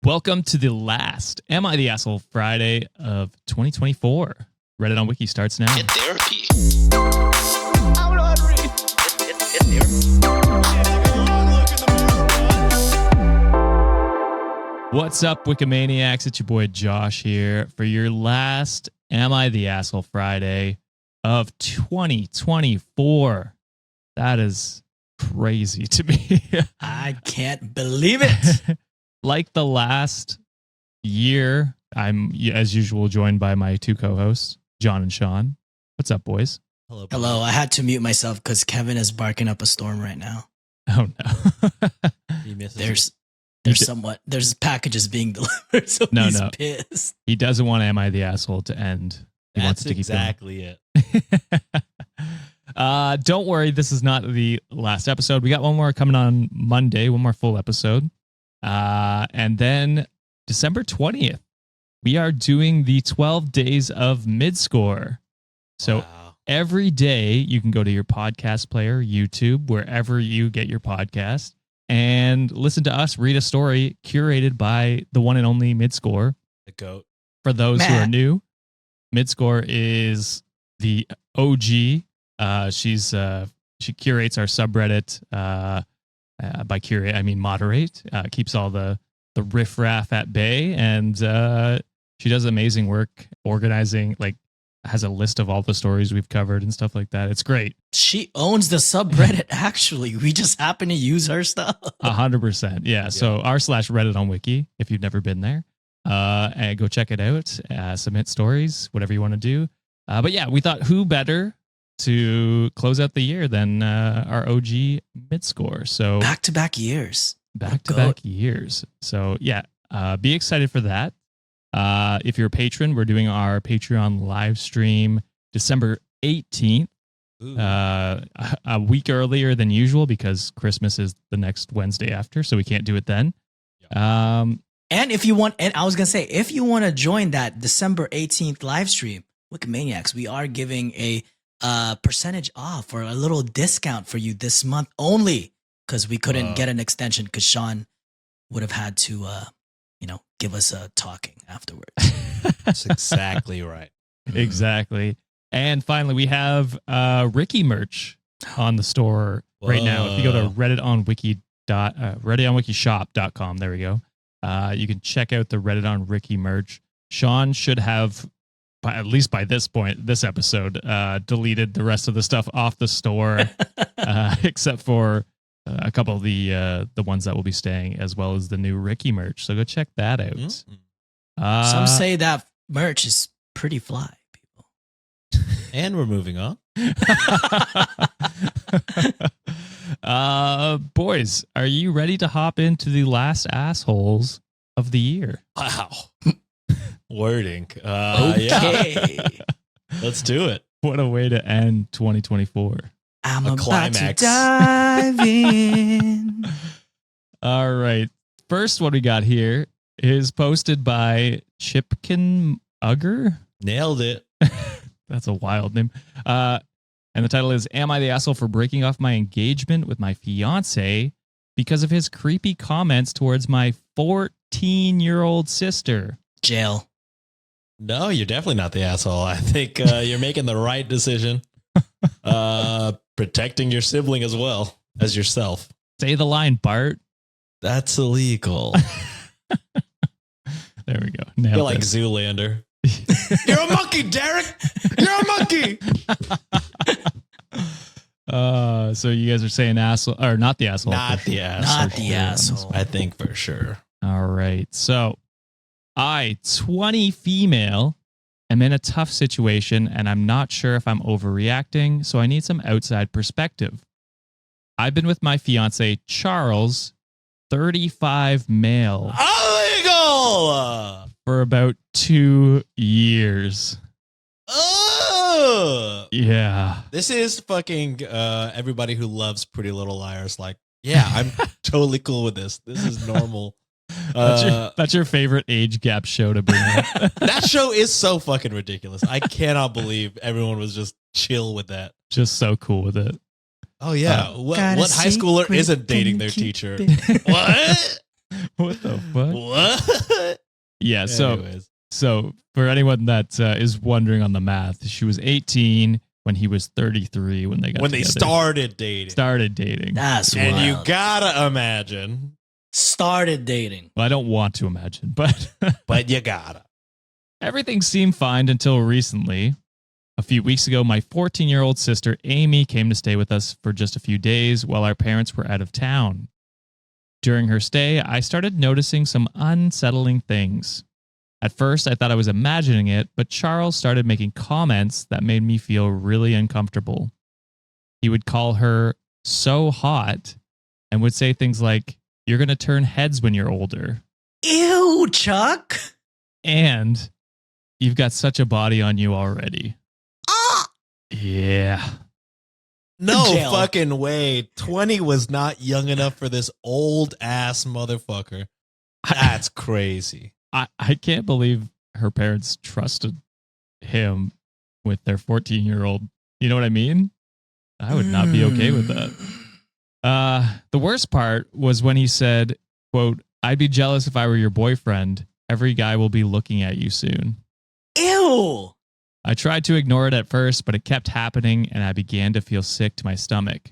Welcome to the last Am I the Asshole Friday of 2024. Reddit on Wiki starts now. Get therapy. I'm not ready. Get therapy. What's up, Wikimaniacs? It's your boy Josh here for your last Am I the Asshole Friday of 2024. That is crazy to me. I can't believe it. Like the last year, I'm, as usual, joined by my two co-hosts, John and Sean. What's up, boys? Hello. I had to mute myself because Kevin is barking up a storm right now. Oh, no. He misses There's packages being delivered, so he's pissed. He doesn't want Am I the Asshole to end. He wants That's it to keep exactly it. Don't worry, this is not the last episode. We got one more coming on Monday, one more full episode. And then December 20th, we are doing the 12 days of mid-score. So every day you can go to your podcast player, YouTube, wherever you get your podcast, and listen to us read a story curated by the one and only Midscore. The GOAT. For those who are new, Midscore is the OG. She curates our subreddit. By curate, I mean moderate. Keeps all the riffraff at bay, and she does amazing work organizing. Like, has a list of all the stories we've covered and stuff like that. It's great. She owns the subreddit. Actually, we just happen to use her stuff. 100%. Yeah. So r/Reddit on Wiki, if you've never been there, and go check it out. Submit stories, whatever you want to do. But yeah, we thought who better to close out the year than our OG Midscore. So back-to-back years. Back-to-back years. So yeah, be excited for that. If you're a patron, we're doing our Patreon live stream December 18th, a week earlier than usual because Christmas is the next Wednesday after, so we can't do it then. And if you want, and I was going to say, if you want to join that December 18th live stream, Wikimaniacs, we are giving a percentage off or a little discount for you this month only because we couldn't get an extension because Sean would have had to, give us a talking afterwards. That's exactly right. Exactly. And finally, we have Ricky merch on the store right now. If you go to redditonwikishop.com, there we go. You can check out the Reddit on Ricky merch. Sean should have, at least by this point, this episode, deleted the rest of the stuff off the store, except for a couple of the ones that will be staying, as well as the new Ricky merch. So go check that out. Mm-hmm. Some say that merch is pretty fly, people. And we're moving on. Boys, are you ready to hop into the last assholes of the year? Wow. Wording. Okay. Yeah. Let's do it. What a way to end 2024. I'm A about climax. to dive in. All right. First one we got here is posted by Chipkin Ugger. Nailed it. That's a wild name. And the title is, Am I the Asshole for Breaking Off My Engagement with My Fiancé because of his creepy comments towards my 14-year-old sister? Jail. No, you're definitely not the asshole. I think you're making the right decision. Protecting your sibling as well as yourself. Say the line, Bart. That's illegal. There we go. You're like Zoolander. You're a monkey, Derek. You're a monkey. So you guys are saying asshole, or not the asshole? Not the asshole. Not the asshole. I think for sure. All right. So I, 20 female, am in a tough situation and I'm not sure if I'm overreacting, so I need some outside perspective. I've been with my fiance, Charles, 35 male, Illegal! for about 2 years. Oh! Yeah. This is fucking everybody who loves Pretty Little Liars. Like, yeah, I'm totally cool with this. This is normal. That's your favorite age gap show to bring up. That show is so fucking ridiculous. I cannot believe everyone was just chill with that. Just so cool with it. Oh yeah, what high schooler isn't dating their teacher? What? What the fuck? What? Yeah. Anyways. So for anyone that is wondering on the math, she was 18 when he was 33 when they got When they together. started dating. Started dating. That's And wild. you gotta imagine, Started dating. Well, I don't want to imagine, but but you gotta. everything seemed fine until recently. A few weeks ago, my 14-year-old sister Amy came to stay with us for just a few days while our parents were out of town. During her stay, I started noticing some unsettling things. At first, I thought I was imagining it, but Charles started making comments that made me feel really uncomfortable. He would call her so hot and would say things like, "You're going to turn heads when you're older." Ew, Chuck. And "You've got such a body on you already." Ah! Yeah. No Jail. fucking way. 20 was not young enough for this old ass motherfucker. That's crazy. I can't believe her parents trusted him with their 14-year-old. You know what I mean? I would not be okay with that. The worst part was when he said, quote, "I'd be jealous if I were your boyfriend. Every guy will be looking at you soon." Ew. I tried to ignore it at first, but it kept happening and I began to feel sick to my stomach.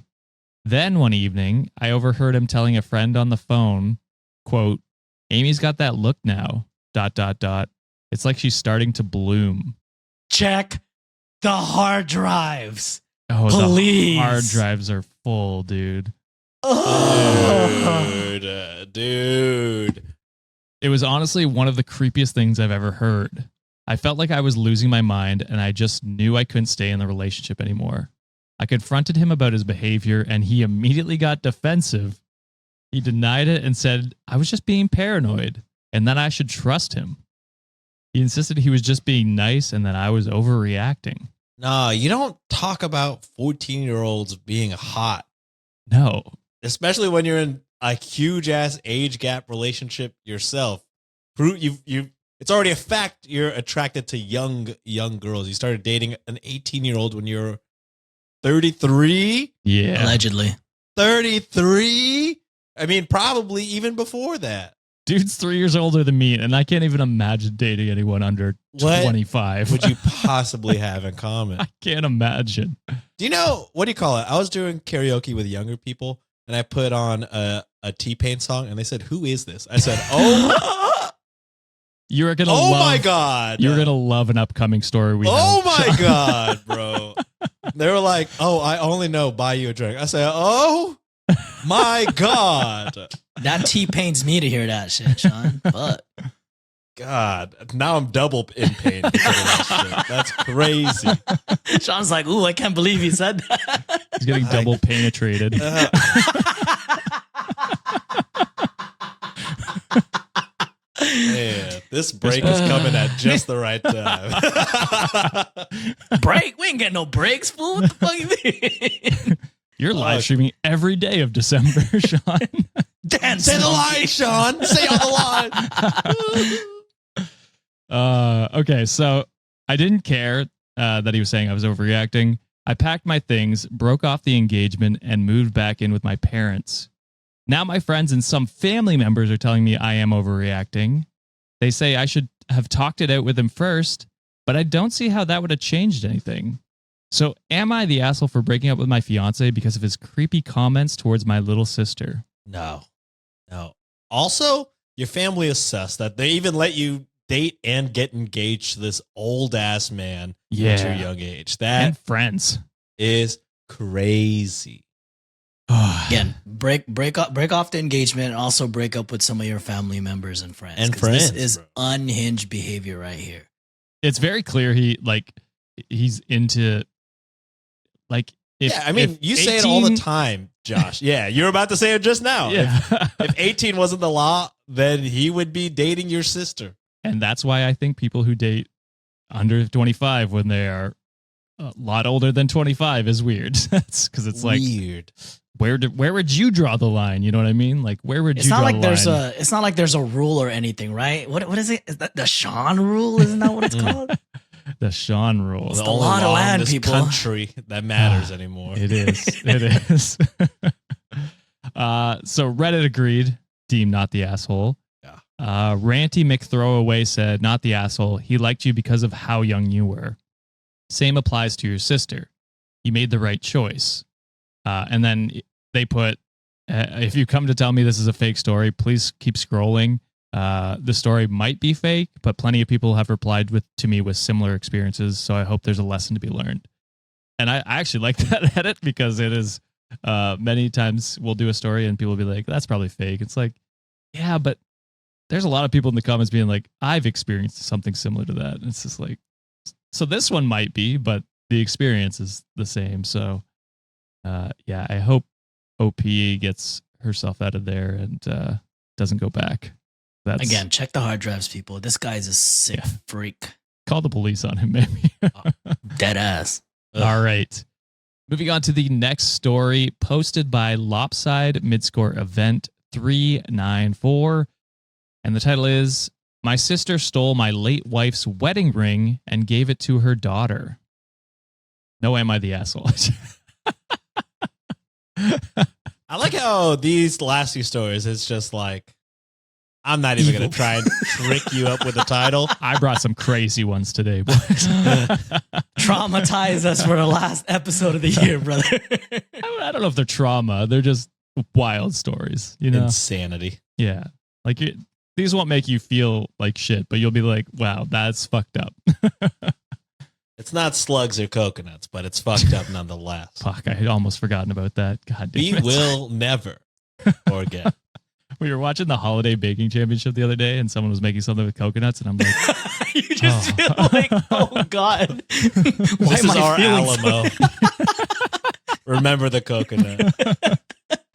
Then one evening, I overheard him telling a friend on the phone, quote, "Amy's got that look now, ... It's like she's starting to bloom." Check the hard drives. Oh, Please. the hard drives are full, dude. Ugh. Dude. It was honestly one of the creepiest things I've ever heard. I felt like I was losing my mind and I just knew I couldn't stay in the relationship anymore. I confronted him about his behavior and he immediately got defensive. He denied it and said I was just being paranoid and that I should trust him. He insisted he was just being nice and that I was overreacting. Nah, you don't talk about 14-year-olds being hot, No. especially when you're in a huge ass age gap relationship yourself. It's already a fact you're attracted to young girls. You started dating an 18-year-old when you're 33? Yeah. Allegedly. 33? I mean, probably even before that. Dude's 3 years older than me, and I can't even imagine dating anyone under What 25. Would you possibly have in common? I can't imagine. Do you know, what do you call it? I was doing karaoke with younger people, and I put on a T-Pain song, and they said, "Who is this?" I said, "Oh, You're gonna oh love, my God. You're gonna love an upcoming story we Oh have. my God, bro." They were like, "Oh, I only know buy you a drink." I said, "Oh my God." That T-pains me to hear that shit, Sean. But God, now I'm double in pain because of that shit. That's crazy. Sean's like, ooh, I can't believe he said that. He's getting double penetrated. Man, this break is coming at just the right time. Break? We ain't getting no breaks, fool. What the fuck you mean? You're live streaming every day of December, Sean. Dance. Say the monkey. line, Sean. Say all the line. Okay, so I didn't care that he was saying I was overreacting. I packed my things, broke off the engagement, and moved back in with my parents. Now my friends and some family members are telling me I am overreacting. They say I should have talked it out with him first, but I don't see how that would have changed anything. So am I the asshole for breaking up with my fiance because of his creepy comments towards my little sister? No. Also, your family is sus that they even let you date and get engaged to this old ass man at your young age. That And friends. is crazy. Again, break off the engagement and also break up with some of your family members and friends. And 'Cause friends, This is bro. unhinged behavior right here. It's very clear he's into like if, Yeah, I mean, if you say it all the 18 time, Josh. Yeah, you're about to say it just now. Yeah. If 18 wasn't the law, then he would be dating your sister. And that's why I think people who date under 25 when they are a lot older than 25 is weird. That's because it's like Weird. where would you draw the line? You know what I mean? Like where would It's you not draw like the there's line? it's not like there's a rule or anything, right? What is it? Is that the Sean rule? Isn't that what it's called? The Sean rule. It's The the only law of law in land, this people. country that matters anymore. It is. It is. So Reddit agreed. deemed not the asshole. Yeah. Ranty McThrowaway said, not the asshole. He liked you because of how young you were. Same applies to your sister. You made the right choice. And then they put, if you come to tell me this is a fake story, please keep scrolling. The story might be fake, but plenty of people have replied to me with similar experiences. So I hope there's a lesson to be learned. And I actually like that edit because it is many times we'll do a story and people will be like, that's probably fake. It's like, yeah, but there's a lot of people in the comments being like, I've experienced something similar to that. And it's just like, so this one might be, but the experience is the same. So yeah, I hope OP gets herself out of there and doesn't go back. That's, Again, check the hard drives, people. This guy's a sick freak. Call the police on him, maybe. Dead ass. All right. Moving on to the next story, posted by Lopside Midscore Event 394. And the title is, My Sister Stole My Late Wife's Wedding Ring and Gave It to Her Daughter. No, am I the asshole? I like how these last two stories, it's just like, I'm not even going to try and trick you up with the title. I brought some crazy ones today, boys. Traumatize us for the last episode of the year, brother. I don't know if they're trauma. They're just wild stories, you know? Insanity. Yeah. Like these won't make you feel like shit, but you'll be like, wow, that's fucked up. It's not slugs or coconuts, but it's fucked up nonetheless. Fuck, I had almost forgotten about that. God damn We it. will never forget. We were watching the Holiday Baking Championship the other day, and someone was making something with coconuts, and I'm like, You just feel like, oh God. Why This am is I our feeling Alamo. Remember the coconut.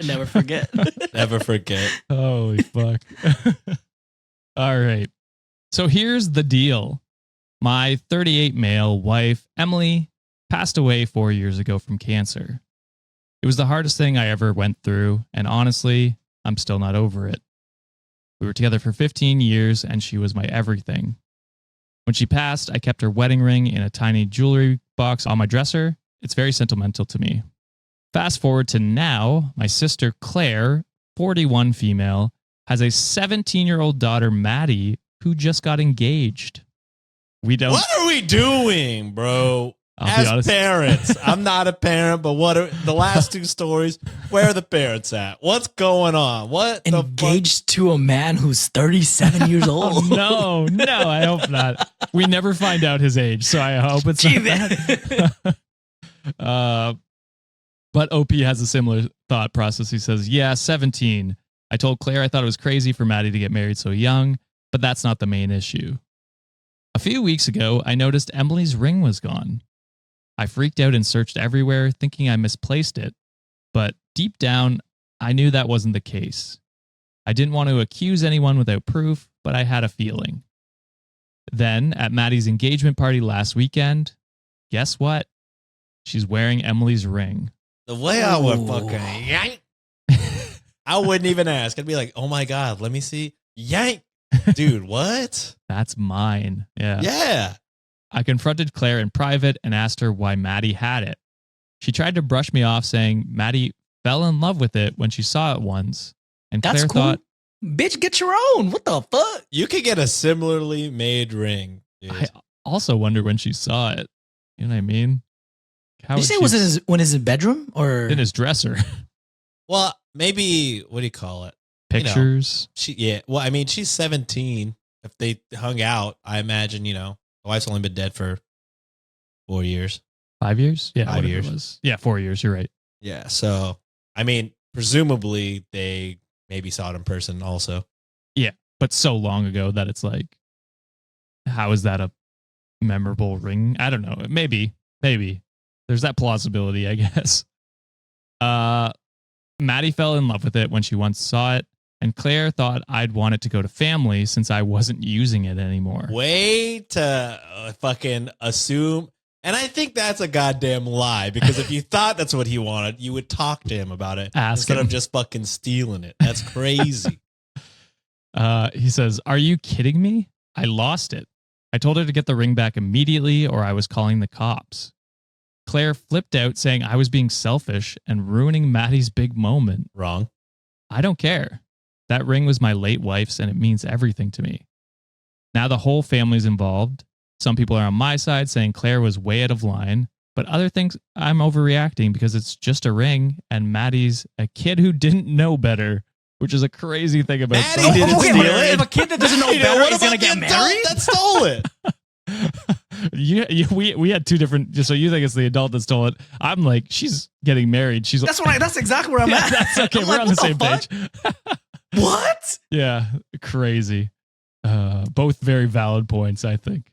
Never forget. Never forget. holy fuck. All right. So here's the deal. My 38 male wife, Emily, passed away 4 years ago from cancer. It was the hardest thing I ever went through, and honestly, I'm still not over it. We were together for 15 years, and she was my everything. When she passed, I kept her wedding ring in a tiny jewelry box on my dresser. It's very sentimental to me. Fast forward to now, my sister Claire, 41 female, has a 17-year-old daughter, Maddie, who just got engaged. We don't. What are we doing, bro? I'll be As honest. parents, I'm not a parent, but what are the last two stories? Where are the parents at? What's going on? What the fuck? Engaged to a man who's 37 years Oh, old. no, I hope not. We never find out his age, so I hope it's Gee, not man. that. But OP has a similar thought process. He says, yeah, 17. I told Claire I thought it was crazy for Maddie to get married so young, but that's not the main issue. A few weeks ago, I noticed Emily's ring was gone. I freaked out and searched everywhere, thinking I misplaced it. But deep down, I knew that wasn't the case. I didn't want to accuse anyone without proof, but I had a feeling. Then, at Maddie's engagement party last weekend, guess what? She's wearing Emily's ring. The way I would Ooh. fucking yank, I wouldn't even ask. I'd be like, oh my God, let me see. Yank. Dude, what? That's mine. Yeah. Yeah. I confronted Claire in private and asked her why Maddie had it. She tried to brush me off, saying Maddie fell in love with it when she saw it once. And That's Claire cool. thought, Bitch, get your own. What the fuck? You could get a similarly made ring. Dude. I also wonder when she saw it. You know what I mean? How Did you say would was she- it when his bedroom or in his dresser? Well, maybe, what do you call it? Pictures. Well, I mean, she's 17. If they hung out, I imagine, the wife's only been dead for 4 years. 5 years? Yeah, 5 whatever years. it was. Yeah, 4 years. You're right. Yeah. So, I mean, presumably they maybe saw it in person also. But so long ago that it's like, how is that a memorable ring? I don't know. Maybe. There's that plausibility, I guess. Maddie fell in love with it when she once saw it, and Claire thought I'd want it to go to family since I wasn't using it anymore. Way to fucking assume. And I think that's a goddamn lie, because if you thought that's what he wanted, you would talk to him about it Ask instead him. of just fucking stealing it. That's crazy. He says, "Are you kidding me? I lost it. I told her to get the ring back immediately or I was calling the cops." Claire flipped out, saying I was being selfish and ruining Maddie's big moment. Wrong. I don't care. That ring was my late wife's and it means everything to me. Now the whole family's involved. Some people are on my side saying Claire was way out of line, but other things I'm overreacting because it's just a ring and Maddie's a kid who didn't know better, which is a crazy thing about Maddie some- didn't steal but it. if a kid that doesn't know better is going to get married? That stole it. we had two different. So you think it's the adult that stole it? I'm like, she's getting married. She's That's exactly where I'm yeah, at. that's okay. I'm We're like, on the what same fuck? page. What? Yeah, crazy. Both very valid points, I think.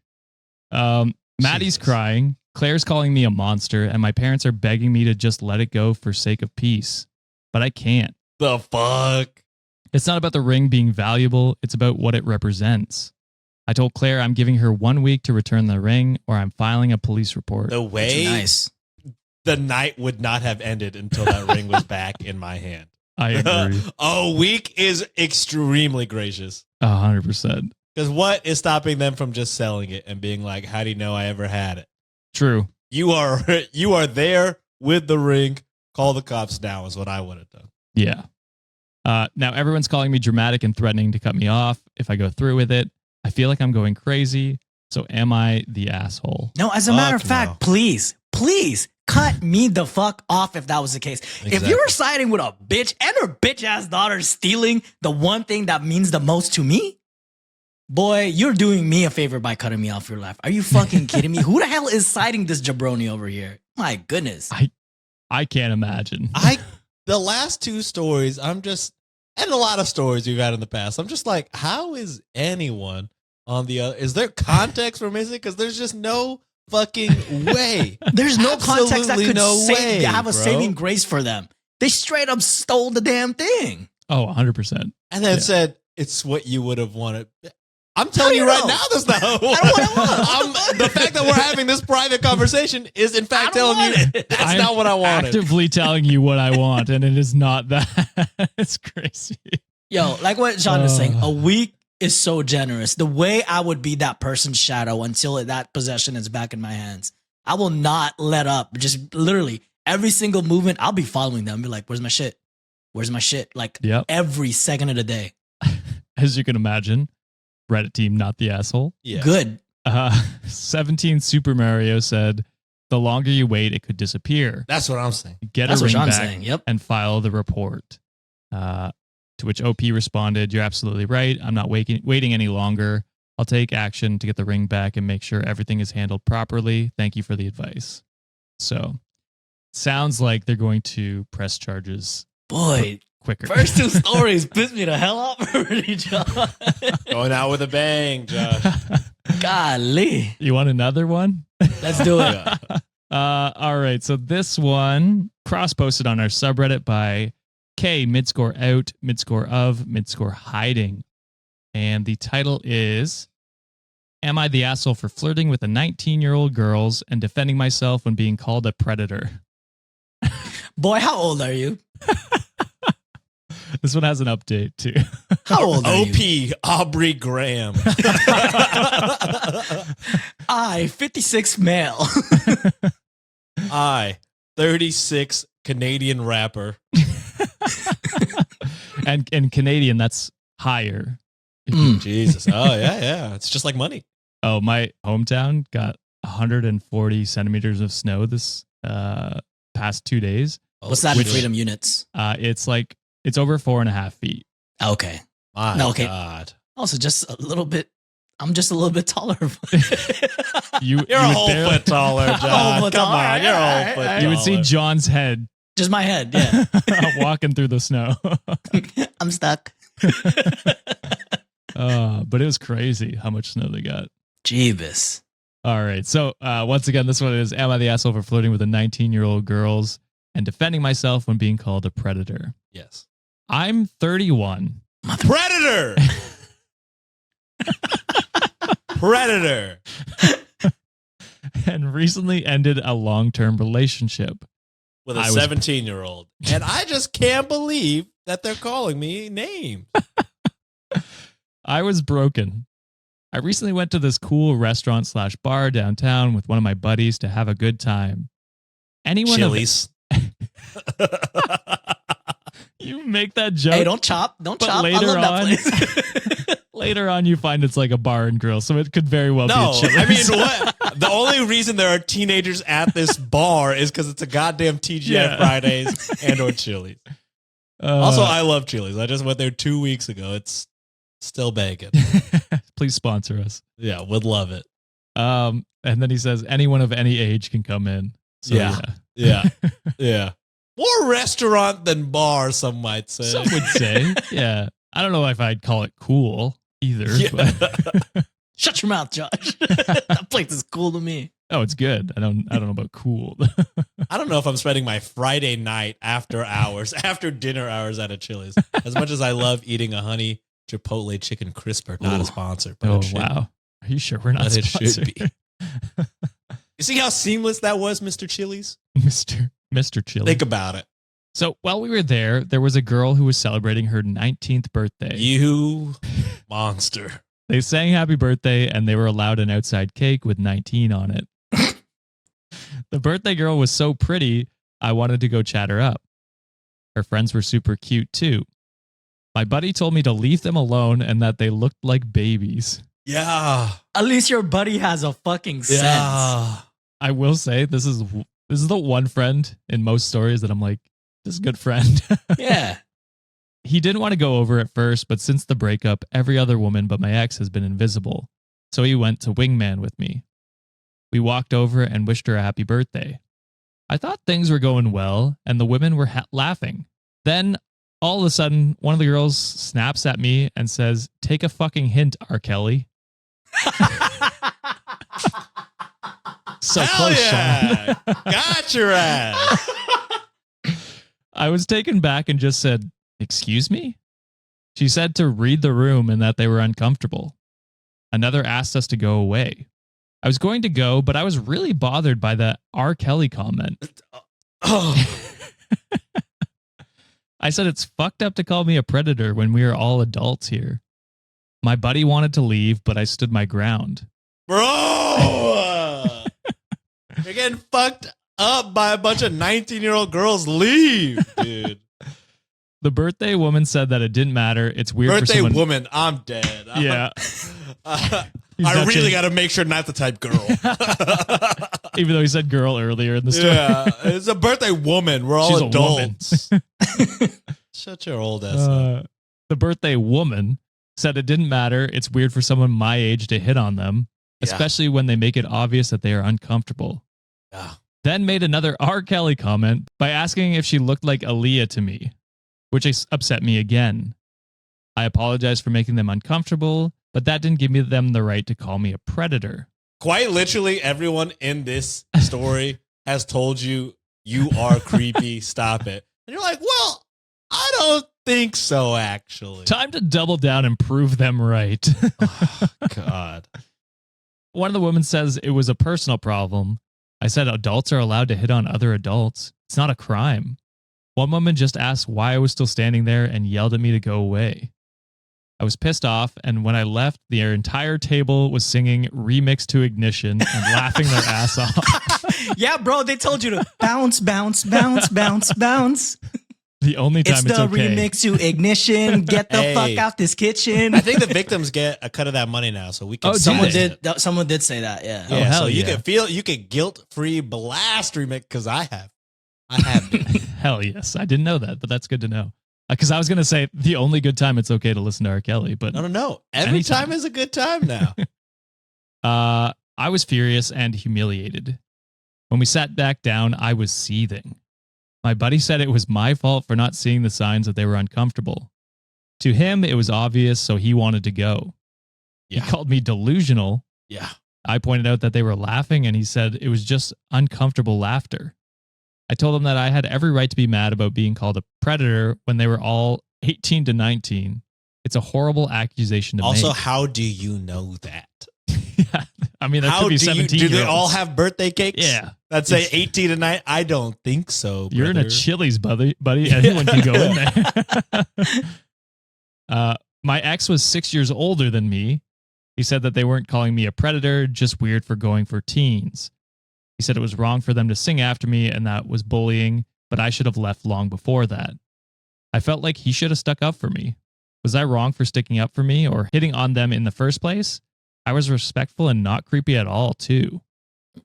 Maddie's Jesus. crying. Claire's calling me a monster, and my parents are begging me to just let it go for sake of peace. But I can't. The fuck? It's not about the ring being valuable. It's about what it represents. I told Claire I'm giving her 1 week to return the ring or I'm filing a police report. The way Nice. the night would not have ended until that ring was back in my hand. I agree. A week is extremely gracious. 100%. Because what is stopping them from just selling it and being like, how do you know I ever had it? True. You are there with the ring. Call the cops now is what I would have done. Yeah. Now everyone's calling me dramatic and threatening to cut me off if I go through with it. I feel like I'm going crazy. So am I the asshole? No, as a matter of Fuck fact, no. please cut me the fuck off if that was the case. If Exactly. you were siding with a bitch and her bitch ass daughter stealing the one thing that means the most to me, boy, you're doing me a favor by cutting me off your life. Are you fucking kidding me? Who the hell is siding this jabroni over here? My goodness. I can't imagine. The last two stories, and a lot of stories we've had in the past, I'm just like, how is anyone on the other? Is there context we're missing? Because there's just no fucking way. There's no context that Absolutely could no way, have a bro. saving grace for them. They straight up stole the damn thing. Oh, 100%. And then Yeah. said it's what you would have wanted. I'm telling do you you right know? now, that's not what I don't want it. The fact that we're having this private conversation is, in fact, I don't telling you want it. that's I'm not what I wanted. Actively telling you what I want, and it is not that. It's crazy. Yo, like what Sean is saying, a week is so generous. The way I would be that person's shadow until that possession is back in my hands. I will not let up. Just literally every single movement, I'll be following them. Be like, where's my shit? Where's my shit? Like Yep. every second of the day. As you can imagine, Reddit team, not the asshole. Yeah. Good. 17 Super Mario said, the longer you wait, it could disappear. That's what I'm saying. Get That's a what ring Sean's back saying. Yep. and file the report. To which OP responded, you're absolutely right. I'm not waiting any longer. I'll take action to get the ring back and make sure everything is handled properly. Thank you for the advice. So, sounds like they're going to press charges Boy, quicker. first two stories pissed me the hell off already, John. Going out with a bang, Josh. Golly. You want another one? Let's do it. Yeah. All right. So this one cross-posted on our subreddit by K, midscore out, midscore of, midscore hiding. And the title is, am I the asshole for flirting with the 19-year-old girls and defending myself when being called a predator? Boy, how old are you? This one has an update too. How old are you? OP Aubrey Graham. I, 56 male. I, 36 Canadian rapper. and Canadian, that's higher. Jesus. Oh, yeah. It's just like money. Oh, my hometown got 140 centimeters of snow this past 2 days. What's that in Which- freedom units? It's over 4.5 feet. Okay. My No, okay. God. Also, just a little bit. I'm just a little bit taller. You're You're a whole barely- foot taller, John. whole foot Come taller. on. You're a whole Alright, foot alright. You would see taller. John's head Just my head. Yeah. walking through the snow. I'm stuck. But it was crazy how much snow they got. Jeebus. All right. So once again, this one is, am I the asshole for flirting with the 19-year-old girls and defending myself when being called a predator? Yes. I'm 31. Predator. Predator. And recently ended a long-term relationship. With a I was- 17-year-old. And I just can't believe that they're calling me names. I was broken. I recently went to this cool restaurant/bar downtown with one of my buddies to have a good time. Anyone of Chili's. You make that joke. Hey, don't chop. Don't But chop. I later love that on- place. Later on, you find it's like a bar and grill, so it could very well No, be a Chili's. I mean, what? The only reason there are teenagers at this bar is because it's a goddamn TGI Yeah. Fridays and or Chili's. Also, I love Chili's. I just went there 2 weeks ago. It's still bacon. please sponsor us. Yeah, would love it. And then he says, anyone of any age can come in. So, Yeah. Yeah. Yeah. More restaurant than bar, some might say. Some would say, yeah. I don't know if I'd call it cool either. Yeah. But, Shut your mouth, Josh. That place is cool to me. oh, it's good. I don't know about cool. I don't know if I'm spending my Friday night after hours, after dinner hours at a Chili's. As much as I love eating a honey Chipotle chicken crisper, not Ooh. a sponsor. But Oh, it should be. wow. Are you sure we're not But it sponsored? should be. You see how seamless that was, Mr. Chili's? Mr. Chili. Think about it. So while we were there was a girl who was celebrating her 19th birthday. You monster. They sang happy birthday and they were allowed an outside cake with 19 on it. The birthday girl was so pretty, I wanted to go chat her up. Her friends were super cute too. My buddy told me to leave them alone and that they looked like babies. Yeah. At least your buddy has a fucking sense. Yeah. I will say this is the one friend in most stories that I'm like, this is a good friend. Yeah. He didn't want to go over at first, but since the breakup, every other woman but my ex has been invisible. So he went to wingman with me. We walked over and wished her a happy birthday. I thought things were going well and the women were laughing. Then all of a sudden, one of the girls snaps at me and says, "Take a fucking hint, R. Kelly." So Hell close, yeah. Sean. Got your ass. I was taken back and just said, "Excuse me?" She said to read the room and that they were uncomfortable. Another asked us to go away. I was going to go, but I was really bothered by the R. Kelly comment. Oh. I said it's fucked up to call me a predator when we are all adults here. My buddy wanted to leave, but I stood my ground. Bro. You're getting fucked up by a bunch of 19-year-old girls. Leave, dude. The birthday woman said that it didn't matter. It's weird for Birthday someone. woman, I'm dead. Yeah. He's I not really changing- got to make sure not the type girl. Even though he said girl earlier in the story. Yeah, it's a birthday woman. We're all She's a woman. adults. Shut your old ass up. The birthday woman said it didn't matter. It's weird for someone my age to hit on them, Yeah. especially when they make it obvious that they are uncomfortable. Yeah. Then made another R. Kelly comment by asking if she looked like Aaliyah to me, which upset me again. I apologized for making them uncomfortable, but that didn't give them the right to call me a predator. Quite literally, everyone in this story has told you you are creepy. Stop it. And you're like, well, I don't think so, actually. Time to double down and prove them right. Oh, God. One of the women says it was a personal problem. I said adults are allowed to hit on other adults. It's not a crime. One woman just asked why I was still standing there and yelled at me to go away. I was pissed off, and when I left, their entire table was singing Remix to Ignition and laughing their ass off. Yeah, bro, they told you to bounce, bounce, bounce, bounce, bounce. The only time It's it's the okay. remix to Ignition. Get the Hey. fuck out this kitchen. I think the victims get a cut of that money now, so we can. Oh, do Someone they? did. Someone did say that. Yeah. Oh, Yeah, hell so you yeah. can guilt free blast remix because I have. Been. Hell yes. I didn't know that, but that's good to know. Because I was going to say the only good time it's okay to listen to R. Kelly, but No. Every Anytime. time is a good time now. I was furious and humiliated. When we sat back down, I was seething. My buddy said it was my fault for not seeing the signs that they were uncomfortable. To him, it was obvious, so he wanted to go. Yeah. He called me delusional. Yeah. I pointed out that they were laughing, and he said it was just uncomfortable laughter. I told him that I had every right to be mad about being called a predator when they were all 18 to 19. It's a horrible accusation to Also, make. how do you know that? Yeah. I mean, there How could be do 17 do they year-olds. all have birthday cakes? Yeah. That say 18 to 9? I don't think so. You're in a brother. Chili's, buddy. Anyone can go in there. My ex was 6 years older than me. He said that they weren't calling me a predator, just weird for going for teens. He said it was wrong for them to sing after me and that was bullying, but I should have left long before that. I felt like he should have stuck up for me. Was I wrong for sticking up for me or hitting on them in the first place? I was respectful and not creepy at all, too.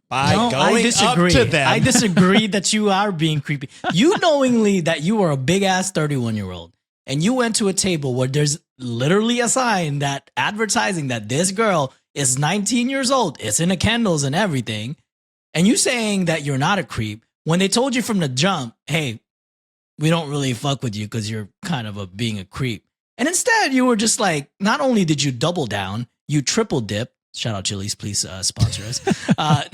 By No, going I disagree. up to them. I disagree that you are being creepy. You knowingly that you are a big ass 31-year-old and you went to a table where there's literally a sign that advertising that this girl is 19 years old. It's in the candles and everything. And you saying that you're not a creep when they told you from the jump, hey, we don't really fuck with you because you're kind of being a creep. And instead you were just like, not only did you double down, you triple dip. Shout out Chili's, please sponsor us. Not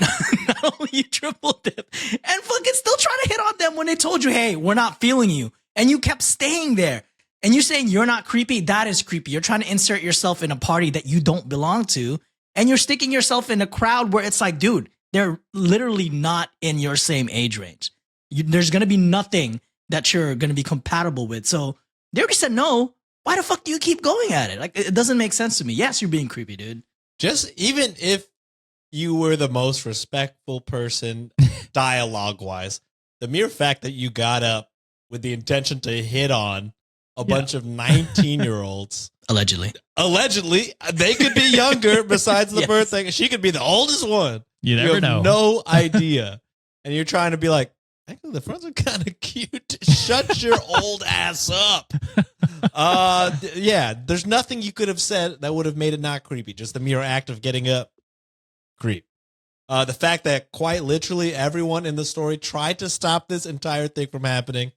only you triple dip and fucking still trying to hit on them when they told you, hey, we're not feeling you. And you kept staying there. And you're saying you're not creepy. That is creepy. You're trying to insert yourself in a party that you don't belong to. And you're sticking yourself in a crowd where it's like, dude, they're literally not in your same age range. There's going to be nothing that you're going to be compatible with. So they already said no. Why the fuck do you keep going at it? Like, it doesn't make sense to me. Yes, you're being creepy, dude. Just even if you were the most respectful person dialogue wise, the mere fact that you got up with the intention to hit on a bunch of 19-year-olds. Allegedly, they could be younger besides the Yes. birthday. She could be the oldest one. You never have know. no idea. And you're trying to be like, actually, the fronts are kind of cute. Shut your old ass up. Yeah, there's nothing you could have said that would have made it not creepy. Just the mere act of getting up, creep. The fact that quite literally everyone in the story tried to stop this entire thing from happening,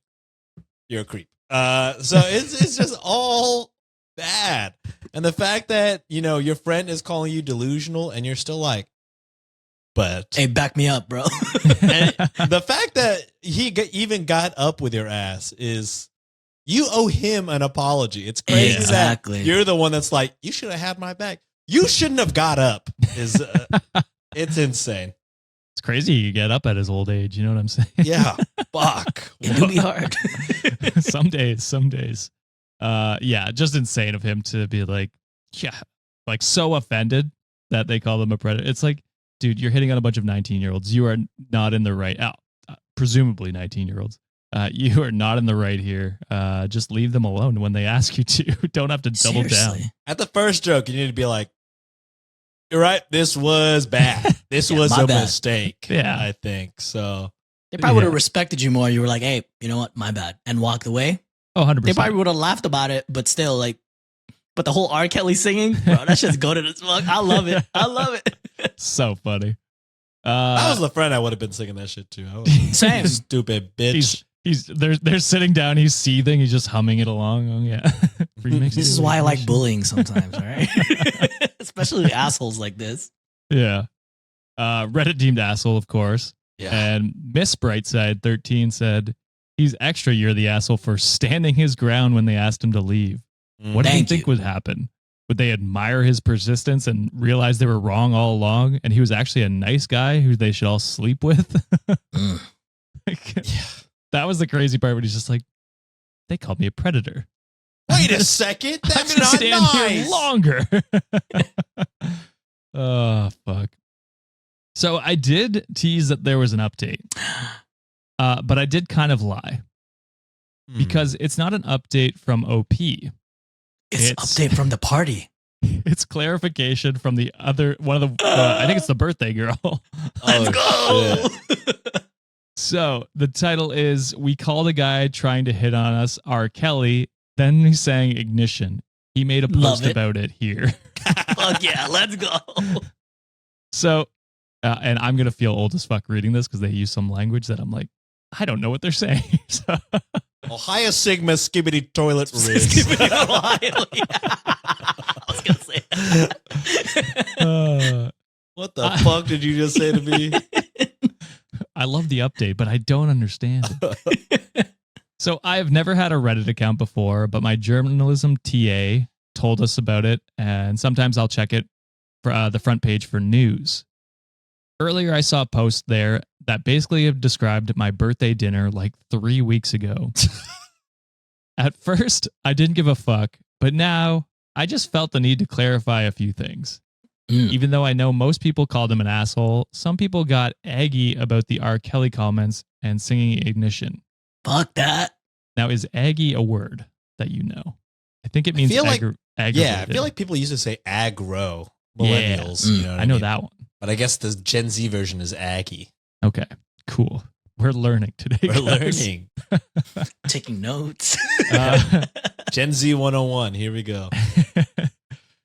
you're a creep. So it's just all bad. And the fact that, you know, your friend is calling you delusional and you're still like, but hey, back me up, bro. and the fact that he even got up with your ass is you owe him an apology. It's crazy Exactly. that you're the one that's like, you should have had my back. You shouldn't have got up. It's insane. It's crazy you get up at his old age. You know what I'm saying? Yeah. Fuck. It do be hard. some days. Yeah, just insane of him to be like, yeah, like so offended that they call them a predator. It's like, dude, you're hitting on a bunch of 19-year-olds. You are not in the right. Presumably 19-year-olds. You are not in the right here. Just leave them alone when they ask you to. Don't have to double down. Seriously. At the first joke, you need to be like, you're right. This was bad. This was my a bad. mistake. Yeah. I think so. They probably would have Yeah. respected you more. You were like, hey, you know what? My bad. And walked away. Oh, 100%. They probably would have laughed about it, but still, like, but the whole R. Kelly singing, bro, that shit's goated as fuck. I love it. I love it. So funny. That was the friend I would have been singing that shit to. I was Same. stupid bitch. They're sitting down. He's seething. He's just humming it along. Oh yeah. Remix This it, is why I like remix it. bullying sometimes, all right? Especially assholes like this. Yeah. Reddit deemed asshole, of course. Yeah. And Miss Brightside 13 said he's extra year the asshole for standing his ground when they asked him to leave. What do you Thank think you. would happen? Would they admire his persistence and realize they were wrong all along and he was actually a nice guy who they should all sleep with? Mm. Like, that was the crazy part when he's just like, they called me a predator. Wait a second. I'm That's gonna not stand nice. here longer. Oh, fuck. So I did tease that there was an update, but I did kind of lie because it's not an update from OP. It's update from the party. It's clarification from the other one of the. I think it's the birthday girl. Let's go. shit. So the title is "We called a guy trying to hit on us, R. Kelly." Then he sang "Ignition." He made a Love post it. about it here. Fuck yeah, let's go. So, and I'm gonna feel old as fuck reading this because they use some language that I'm like, I don't know what they're saying. So, Ohio Sigma Skibbity Toilet Riz. I was gonna say that. What the fuck did you just say to me? I love the update, but I don't understand it. So I've never had a Reddit account before, but my journalism TA told us about it, and sometimes I'll check it for the front page for news. Earlier, I saw a post there that basically described my birthday dinner like 3 weeks ago. At first, I didn't give a fuck, but now I just felt the need to clarify a few things. Even though I know most people called him an asshole, some people got aggy about the R. Kelly comments and singing Ignition. Fuck that. Now, is Aggie a word that you know? I think it means feel like- aggravated. Yeah, I feel like people used to say aggro. Millennials. Yeah. You know what I know mean? that one. But I guess the Gen Z version is Aggie. Okay, cool. We're learning today. We're guys. learning. Taking notes. Gen Z 101. Here we go.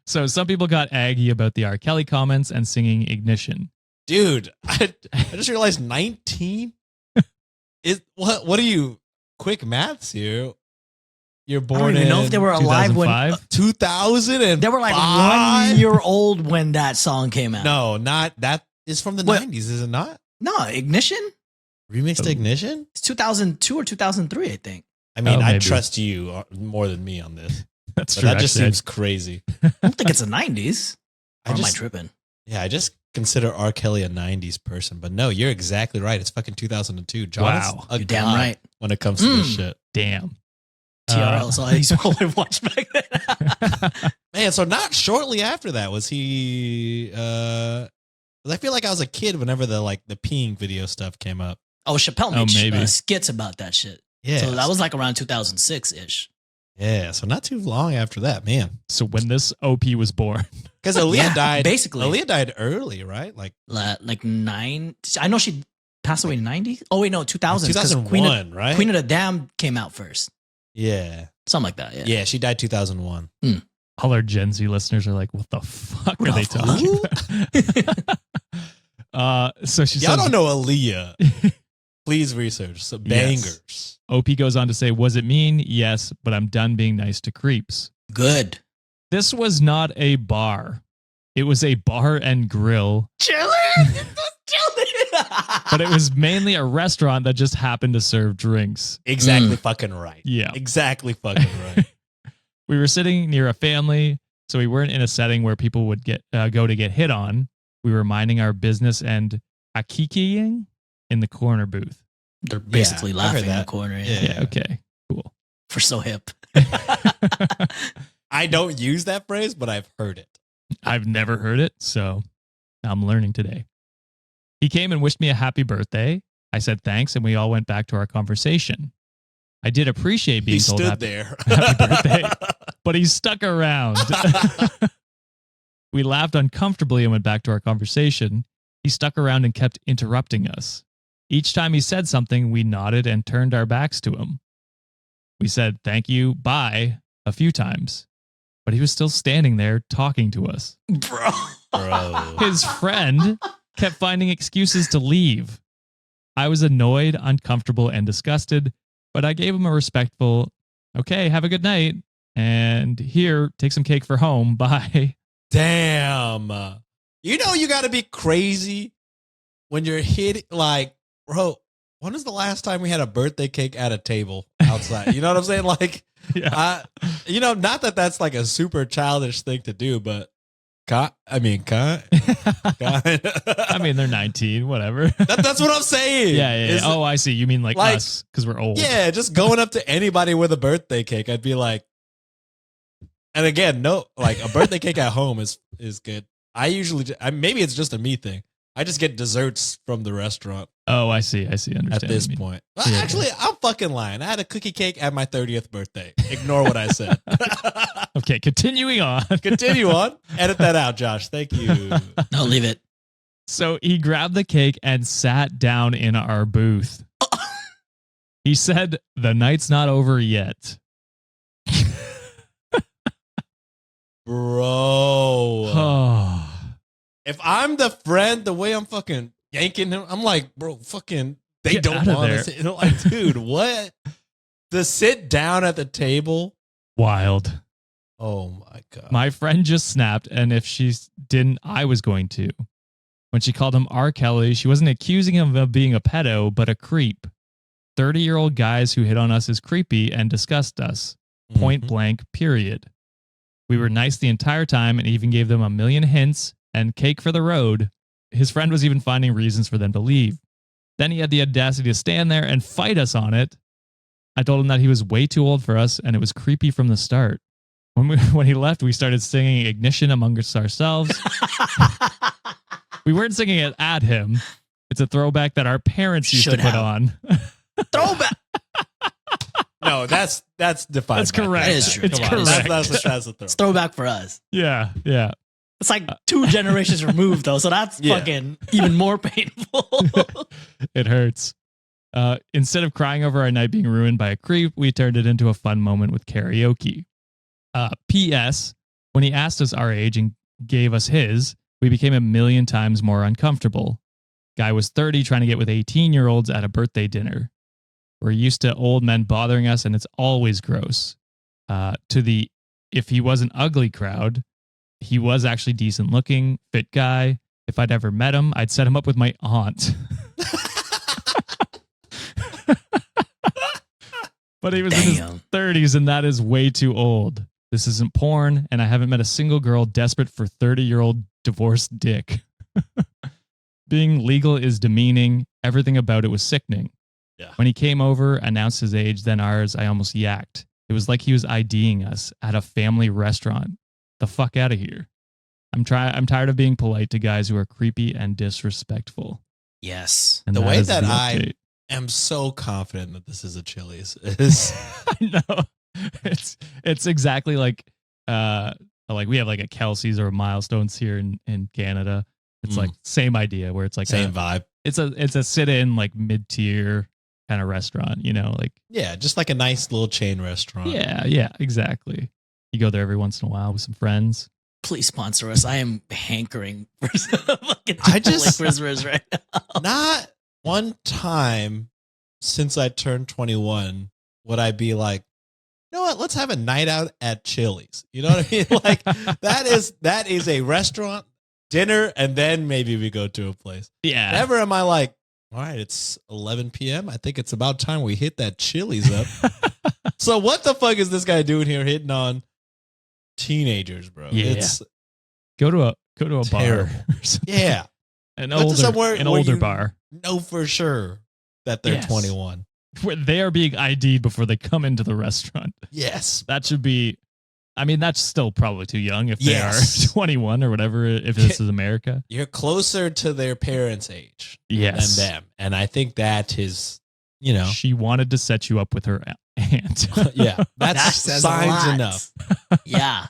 So some people got Aggie about the R. Kelly comments and singing Ignition. Dude, I just realized 19 is what are you quick maths here? You're I born don't even in know if they were alive when 2005? 2000 and they were like 1 year old when that song came out. No, not that is from the What? 90s, is it not? No, Ignition? Remixed Oh. Ignition? It's 2002 or 2003, I think. I mean, Oh, I maybe. trust you more than me on this. That's But true. that just actually. seems crazy. I don't think it's the 90s. I Or am I just- tripping? Yeah, I just consider R. Kelly a 90s person. But no, you're exactly right. It's fucking 2002. John's Wow. a You're damn god right. when it comes to this Mm. shit. Damn. TRL, so I used to watch back then. Man, so not shortly after that was he 'cause I feel like I was a kid whenever the peeing video stuff came up. Oh, Chappelle Oh, made maybe. skits about that shit. Yeah. So that was like around 2006-ish. yeah, so not too long after that, man. So when this OP was born, Because Aaliyah Yeah, died basically. Aaliyah died early, right? Like Like 9. I know she passed away in 90. Oh, wait, no, 2000. 2001, right? Queen of the Dam came out first. yeah. Something like that, yeah. Yeah, she died 2001. all our Gen Z listeners are like, what the fuck What are they the talking about? So she Y'all says, don't know Aaliyah. Please research. So bangers. OP goes on to say, was it mean? Yes, but I'm done being nice to creeps. Good. This was not a bar. It was a bar and grill, Chiller? but it was mainly a restaurant that just happened to serve drinks. Exactly fucking right. Yeah. Exactly fucking right. We were sitting near a family, so we weren't in a setting where people would go to get hit on. We were minding our business and akikiing in the corner booth. They're basically I've laughing heard in the that. corner. Yeah. Yeah, okay, cool. We're so hip. I don't use that phrase, but I've heard it. I've never heard it, so I'm learning today. He came and wished me a happy birthday. I said thanks, and we all went back to our conversation. I did appreciate being He told stood happy, there. happy birthday, but he stuck around. We laughed uncomfortably and went back to our conversation. He stuck around and kept interrupting us. Each time he said something, we nodded and turned our backs to him. We said thank you, bye, a few times, but he was still standing there talking to us. Bro. Bro. His friend kept finding excuses to leave. I was annoyed, uncomfortable, and disgusted, but I gave him a respectful, okay, have a good night, and here, take some cake for home, bye. Damn. You know you got to be crazy when you're hitting, like, bro, when was the last time we had a birthday cake at a table outside? You know what I'm saying? Like, Yeah. not that that's like a super childish thing to do, but I mean, I mean, they're 19, whatever. that's what I'm saying. Yeah. Is- Oh, I see. You mean like like- us, because we're old. Yeah, just going up to anybody with a birthday cake, I'd be like, and again, no, like a birthday cake at home is good. I usually, maybe it's just a me thing. I just get desserts from the restaurant Oh, I see. Understand. at this what you mean. point. Well, Yeah. actually, I'm fucking lying. I had a cookie cake at my 30th birthday. Ignore what I said. Okay, continuing on. Continue on. Edit that out, Josh. Thank you. No, leave it. So he grabbed the cake and sat down in our booth. He said, the night's not over yet. Bro. Oh. If I'm the friend, the way I'm fucking yanking him, I'm like, bro, fucking, they Get don't out of want there. to sit. Like, dude, what? To sit down at the table? Wild. Oh my God. My friend just snapped, and if she didn't, I was going to. When she called him R. Kelly, she wasn't accusing him of being a pedo, but a creep. 30-year-old guys who hit on us is creepy and disgust us. Point Mhm. blank, period. We were nice the entire time and even gave them a million hints and cake for the road. His friend was even finding reasons for them to leave. Then he had the audacity to stand there and fight us on it. I told him that he was way too old for us and it was creepy from the start. When he left, we started singing Ignition amongst ourselves. We weren't singing it at him. It's a throwback that our parents used Should to put have. on. Throwback. No, that's defined. That's by correct. That is true. It's Come on. correct. That's the throw. It's throwback for us. Yeah, yeah. It's like 2 generations removed, though. So that's Yeah. fucking even more painful. It hurts. Instead of crying over our night being ruined by a creep, we turned it into a fun moment with karaoke. P.S. When he asked us our age and gave us his, we became a million times more uncomfortable. Guy was 30 trying to get with 18-year-olds at a birthday dinner. We're used to old men bothering us, and it's always gross. To the if he wasn't ugly crowd, he was actually decent looking, fit guy. If I'd ever met him, I'd set him up with my aunt. But he was in his 30s, and that is way too old. This isn't porn, and I haven't met a single girl desperate for 30-year-old divorced dick. Being legal is demeaning. Everything about it was sickening. Yeah. When he came over, announced his age, then ours, I almost yacked. It was like he was IDing us at a family restaurant. The fuck out of here. I'm tired of being polite to guys who are creepy and disrespectful. Yes. And The way is that the I update. am so confident that this is a Chili's. Is I know. It's exactly like we have like a Kelsey's or a Milestones here in Canada. It's like same idea where it's like same vibe. It's a sit-in like mid-tier kind of restaurant, you know, like Yeah, just like a nice little chain restaurant. yeah, exactly. You go there every once in a while with some friends. Please sponsor us. I am hankering for some fucking I just- Christmas right now. Not one time since I turned 21 would I be like, you know what? Let's have a night out at Chili's. You know what I mean? Like that is a restaurant, dinner, and then maybe we go to a place. Yeah. Never am I like, all right, it's 11 p.m. I think it's about time we hit that Chili's up. So what the fuck is this guy doing here hitting on teenagers, bro? Yeah. It's Go to a bar. terrible. Or something. Yeah. An Go to somewhere older where you bar. know for sure that they're Yes. 21. Where they are being ID'd before they come into the restaurant. Yes. That should be, I mean, that's still probably too young if they Yes. are 21 or whatever, if this is America. You're closer to their parents' age Yes. than them. And I think that is, you know, She wanted to set you up with her aunt. yeah, That that's says a signs lot. enough. Yeah.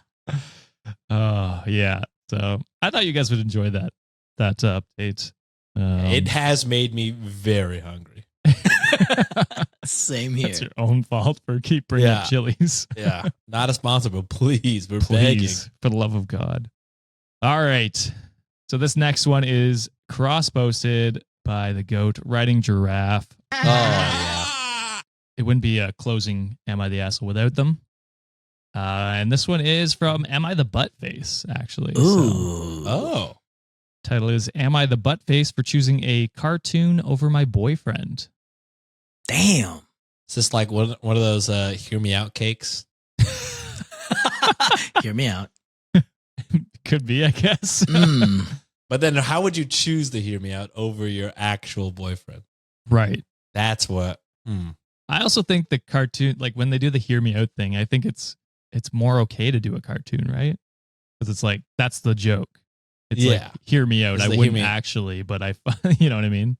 Oh, yeah. So I thought you guys would enjoy that update. It has made me very hungry. Same here. That's your own fault for keep bringing Yeah. up Chili's. Yeah. Not a sponsor, but please, we're Please, for the love of God. All right. So this next one is cross-posted by the GOAT, Riding Giraffe. begging. Oh, yeah. It wouldn't be a closing Am I the Asshole without them. And this one is from Am I the Buttface, actually. So, Ooh. Oh. title is Am I the Buttface for choosing a cartoon over my boyfriend? Damn. Is this like one of those hear me out cakes? Hear me out. Could be, I guess. Mm. But then how would you choose to hear me out over your actual boyfriend? Right. That's what. I also think the cartoon, like when they do the hear me out thing, I think it's more okay to do a cartoon, right? Because it's like, that's the joke. It's like, Yeah. hear me out. It's I the hear wouldn't me- actually, but I, you know what I mean?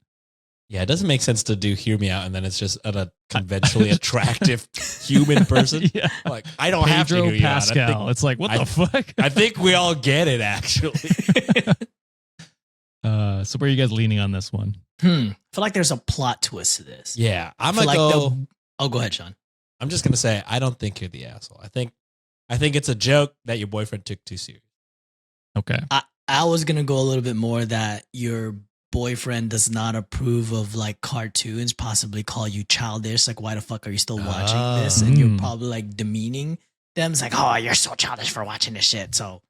Yeah, it doesn't make sense to do hear me out and then it's just a conventionally attractive human person. Yeah. Like, I don't have to Pedro hear you out. Pascal. It's like, what the fuck? I think we all get it, actually. So where are you guys leaning on this one? I feel like there's a plot twist to this. Yeah, I'm I feel gonna like go. Oh, go ahead, Sean. I'm just gonna say I don't think you're the asshole. I think it's a joke that your boyfriend took too serious. Okay. I was gonna go a little bit more that your boyfriend does not approve of like cartoons, possibly call you childish. Like, why the fuck are you still watching this? And you're probably like demeaning them. It's like, oh, you're so childish for watching this shit. So,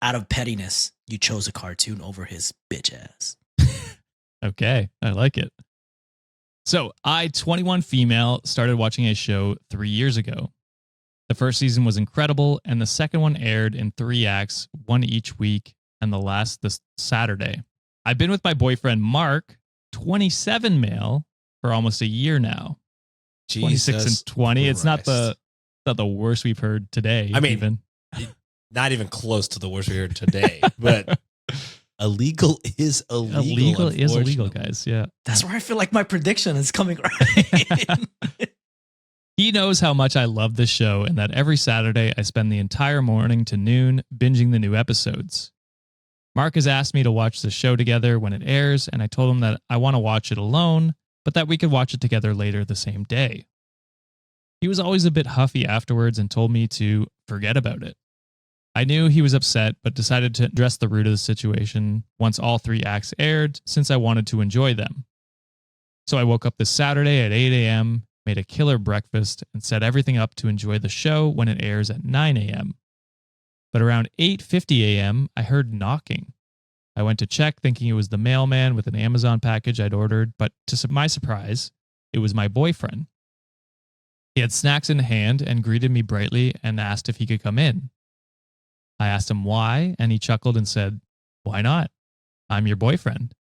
out of pettiness, you chose a cartoon over his bitch ass. Okay. I like it. So I, 21 female, started watching a show 3 years ago. The first season was incredible, and the second one aired in 3 acts, one each week, and the last this Saturday. I've been with my boyfriend, Mark, 27 male, for almost a year now. 26 and 20. It's not the worst we've heard today. I mean, even. Not even close to the worst we heard today, but illegal is illegal. Illegal is illegal, unfortunately. guys. Yeah. That's where I feel like my prediction is coming right. He knows how much I love this show and that every Saturday I spend the entire morning to noon binging the new episodes. Mark has asked me to watch the show together when it airs, and I told him that I want to watch it alone, but that we could watch it together later the same day. He was always a bit huffy afterwards and told me to forget about it. I knew he was upset, but decided to address the root of the situation once all 3 acts aired, since I wanted to enjoy them. So I woke up this Saturday at 8 a.m., made a killer breakfast, and set everything up to enjoy the show when it airs at 9 a.m. But around 8:50 a.m., I heard knocking. I went to check thinking it was the mailman with an Amazon package I'd ordered, but to my surprise, it was my boyfriend. He had snacks in hand and greeted me brightly and asked if he could come in. I asked him why, and he chuckled and said, "Why not? I'm your boyfriend."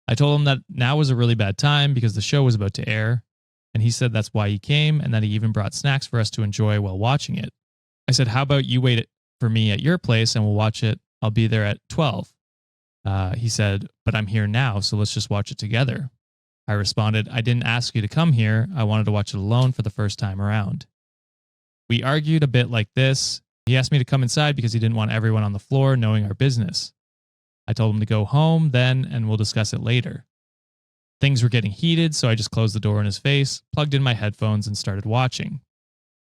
I told him that now was a really bad time because the show was about to air, and he said that's why he came and that he even brought snacks for us to enjoy while watching it. I said, "How about you wait for me at your place and we'll watch it. I'll be there at 12. He said, "But I'm here now, so let's just watch it together." I responded, "I didn't ask you to come here. I wanted to watch it alone for the first time around." We argued a bit like this. He asked me to come inside because he didn't want everyone on the floor knowing our business. I told him to go home then and we'll discuss it later. Things were getting heated, so I just closed the door in his face, plugged in my headphones, and started watching.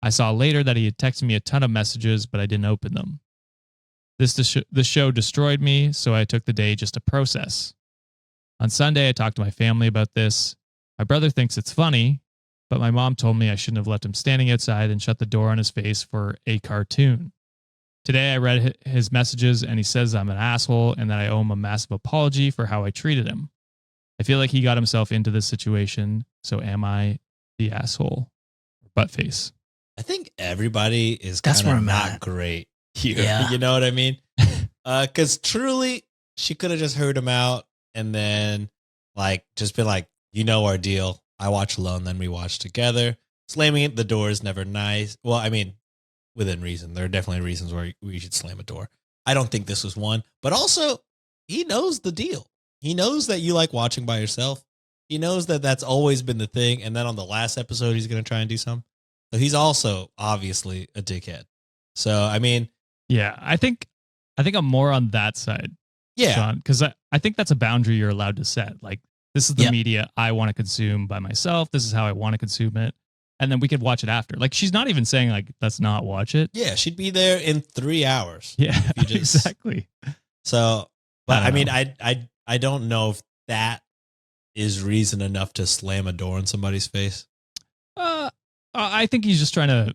I saw later that he had texted me a ton of messages, but I didn't open them. The show destroyed me, so I took the day just to process. On Sunday, I talked to my family about this. My brother thinks it's funny, but my mom told me I shouldn't have left him standing outside and shut the door on his face for a cartoon. Today, I read his messages, and he says I'm an asshole and that I owe him a massive apology for how I treated him. I feel like he got himself into this situation, so am I the asshole? Buttface. I think everybody is That's kind where of I'm not at. great here. Yeah. You know what I mean? Because truly, she could have just heard him out and then just been like, you know our deal. I watch alone, then we watch together. Slamming the door is never nice. Well, I mean, within reason. There are definitely reasons where we should slam a door. I don't think this was one. But also, he knows the deal. He knows that you like watching by yourself. He knows that that's always been the thing. And then on the last episode, he's going to try and do something. So he's also obviously a dickhead. So, I mean. Yeah, I think I'm more on that side. Yeah. Sean, because I think that's a boundary you're allowed to set. Like, this is the media I want to consume by myself. This is how I want to consume it. And then we could watch it after. Like, she's not even saying, like, let's not watch it. Yeah, she'd be there in 3 hours. Yeah, exactly. So, but I mean, I don't know if that is reason enough to slam a door in somebody's face. I think he's just trying to.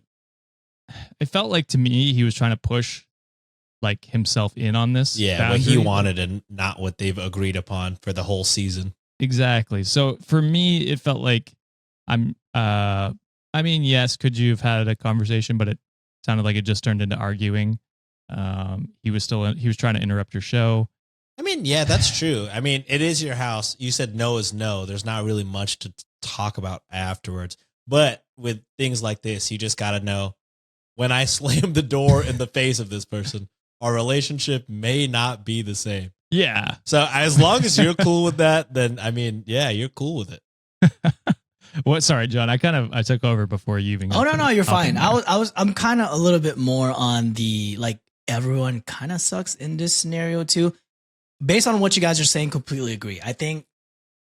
It felt like to me he was trying to push like himself in on this. Yeah, what he wanted and not what they've agreed upon for the whole season. Exactly. So for me, it felt like I mean, yes, could you have had a conversation, but it sounded like it just turned into arguing. He was trying to interrupt your show. I mean, yeah, that's true. I mean, it is your house. You said no is no. There's not really much to talk about afterwards. But with things like this, you just got to know when I slam the door in the face of this person, our relationship may not be the same. Yeah. So as long as you're cool with that, then I mean, yeah, you're cool with it. What? Sorry, John. I took over before you even. Oh no, you're fine. I'm kind of a little bit more on the like everyone kind of sucks in this scenario too. Based on what you guys are saying, completely agree. I think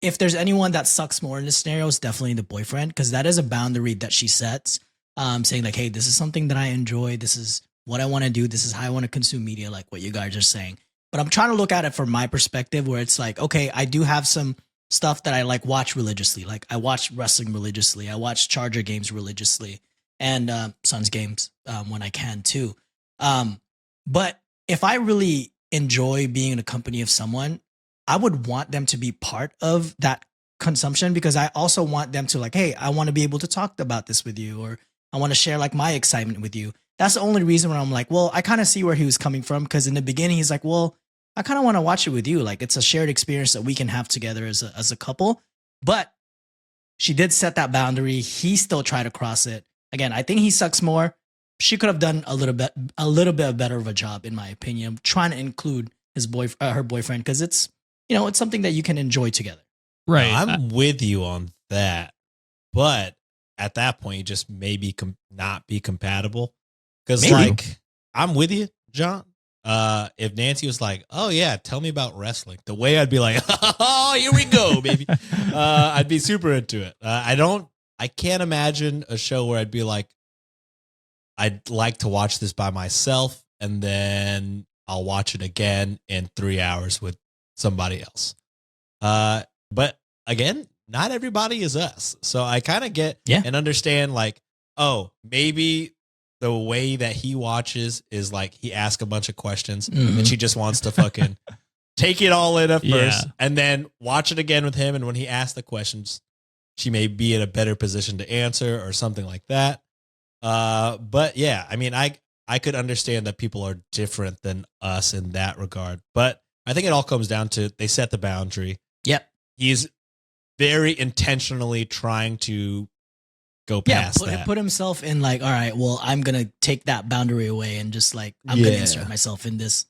if there's anyone that sucks more in this scenario, it's definitely the boyfriend because that is a boundary that she sets, saying like, "Hey, this is something that I enjoy. This is what I want to do. This is how I want to consume media." Like what you guys are saying. But I'm trying to look at it from my perspective, where it's like, okay, I do have some stuff that I like watch religiously. Like I watch wrestling religiously. I watch Charger games religiously, and Suns games when I can too. But if I really enjoy being in the company of someone, I would want them to be part of that consumption because I also want them to like, hey, I want to be able to talk about this with you, or I want to share like my excitement with you. That's the only reason where I'm like, well, I kind of see where he was coming from because in the beginning he's like, well, I kind of want to watch it with you. Like it's a shared experience that we can have together as a couple. But she did set that boundary. He still tried to cross it. Again, I think he sucks more. She could have done a little bit better of a job, in my opinion, trying to include her boyfriend because it's it's something that you can enjoy together. Right. No, I'm with you on that, but at that point, you just maybe not be compatible. Because Maybe. like, I'm with you, John. If Nancy was like, "Oh yeah, tell me about wrestling," the way I'd be like, "Oh, here we go, baby," I'd be super into it. I can't imagine a show where I'd be like, I'd like to watch this by myself, and then I'll watch it again in 3 hours with somebody else. But again, not everybody is us, so I kind of get and understand like, oh, maybe the way that he watches is like he asks a bunch of questions and she just wants to fucking take it all in at first and then watch it again with him. And when he asks the questions, she may be in a better position to answer or something like that. But yeah, I mean, I could understand that people are different than us in that regard, but I think it all comes down to they set the boundary. Yep. He's very intentionally trying to go past that. Put himself in like, all right, well, I'm going to take that boundary away and just like, I'm going to insert myself in this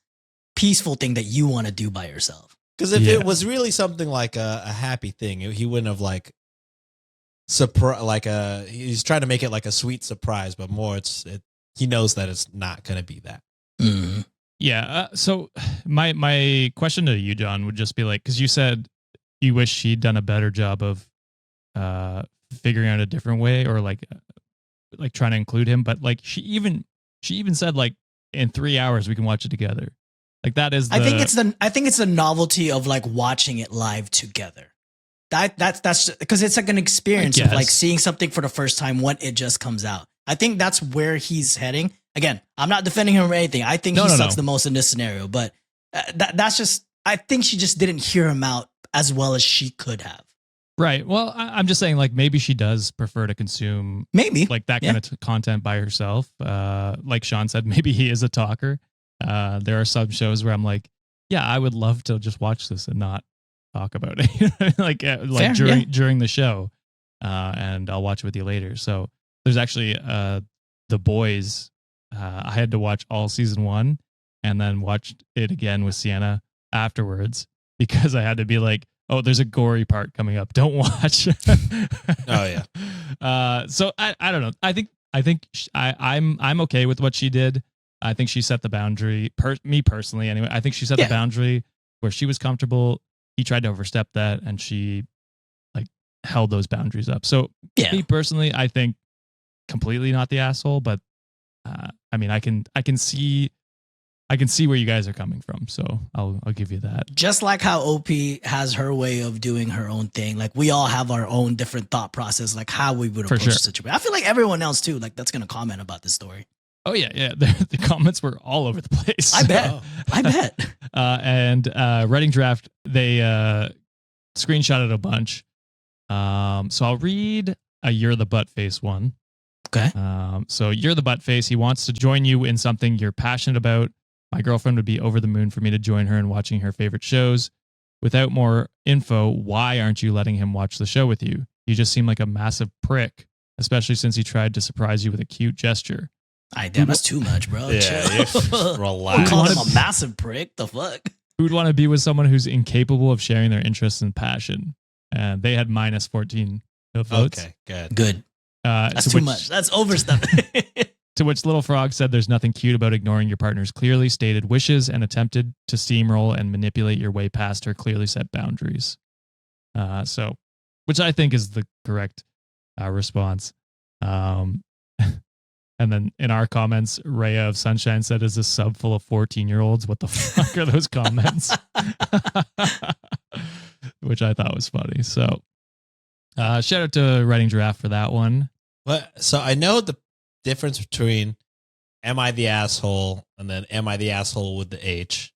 peaceful thing that you want to do by yourself. Because if it was really something like a happy thing, he wouldn't have like, he's trying to make it like a sweet surprise, but more he knows that it's not going to be that. Mm-hmm. Yeah. So my question to you, John, would just be like, because you said you wish she'd done a better job of figuring out a different way or like trying to include him, but like she even said like in 3 hours we can watch it together. Like that is I think it's the novelty of like watching it live together. That's because it's like an experience of like seeing something for the first time when it just comes out. I think that's where he's heading. Again, I'm not defending him or anything. I think he sucks the most in this scenario, but that's just, I think she just didn't hear him out as well as she could have. Right. Well, I'm just saying like maybe she does prefer to consume like that kind of content by herself. Like Sean said, maybe he is a talker. There are some shows where I'm like, yeah, I would love to just watch this and not talk about it like during the show. And I'll watch it with you later. So there's actually The Boys. I had to watch all season 1 and then watched it again with Sienna afterwards because I had to be like, oh, there's a gory part coming up. Don't watch. Oh yeah. So I don't know. I think I'm okay with what she did. I think she set the boundary. Me personally, anyway. I think she set the boundary where she was comfortable. He tried to overstep that, and she like held those boundaries up. So me personally, I think completely not the asshole, but I mean, I can see where you guys are coming from, so I'll give you that. Just like how OP has her way of doing her own thing, like we all have our own different thought process, like how we would approach the situation. I feel like everyone else too, like that's gonna comment about this story. Oh yeah. The comments were all over the place. I bet. And Writing Draft, they screenshotted a bunch. So I'll read a You're the Butt Face one. Okay. So You're the Butt Face. He wants to join you in something you're passionate about. My girlfriend would be over the moon for me to join her in watching her favorite shows. Without more info, why aren't you letting him watch the show with you? You just seem like a massive prick, especially since he tried to surprise you with a cute gesture. Damn, that's too much, bro. Yeah, relax. Call him a massive prick. The fuck? Who'd want to be with someone who's incapable of sharing their interests and passion? And they had minus 14 votes. Okay, good. That's too much. That's overstepping. To which Little Frog said there's nothing cute about ignoring your partner's clearly stated wishes and attempted to steamroll and manipulate your way past her clearly set boundaries. So, which I think is the correct response. And then in our comments, Rhea of Sunshine said, is this sub full of 14-year-olds? What the fuck are those comments? Which I thought was funny. So shout out to Writing Giraffe for that one. So I know the difference between am I the asshole and then am I the asshole with the H.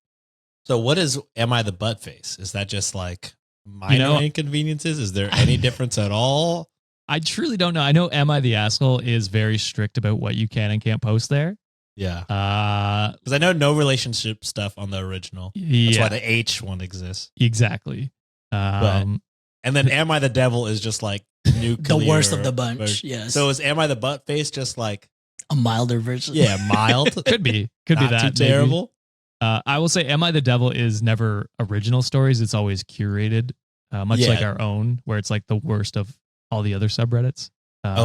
So what is am I the butt face? Is that just like minor inconveniences? Is there any difference at all? I truly don't know. I know Am I the Asshole is very strict about what you can and can't post there. Yeah. Because I know no relationship stuff on the original. That's why the H one exists. Exactly. And then Am I the Devil is just like nuclear. The worst of the bunch. Yes. So is Am I the Butt Face just like a milder version? Yeah, mild. Could be that. Too terrible. I will say Am I the Devil is never original stories. It's always curated, much like our own, where it's like the worst of all the other subreddits.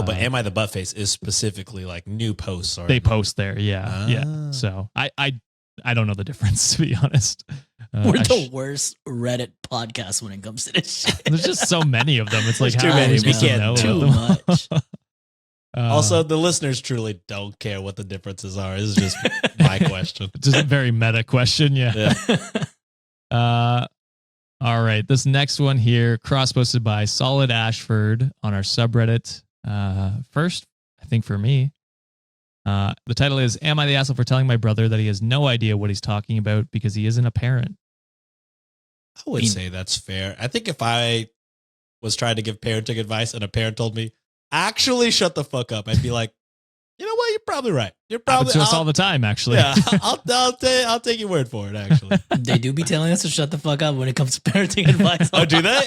But Am I the Buttface is specifically like new posts. Or They post there. Yeah. Yeah. Ah. So I don't know the difference, to be honest. We're the worst Reddit podcast when it comes to this shit. There's just so many of them. It's like, There's too how are many. we We supposed to can't know too about them? much. Also, the listeners truly don't care what the differences are. This is just my question. just a very meta question. Yeah. Yeah. All right. This next one here, cross posted by Solid Ashford on our subreddit. First, I think for me, the title is, Am I the asshole for telling my brother that he has no idea what he's talking about because he isn't a parent? I would say that's fair. I think if I was trying to give parenting advice and a parent told me, actually shut the fuck up, I'd be like, you know what? You're probably right. You're probably Happens to us all the time, actually. Yeah, I'll take your word for it. Actually, They do be telling us to shut the fuck up when it comes to parenting advice. oh, do they?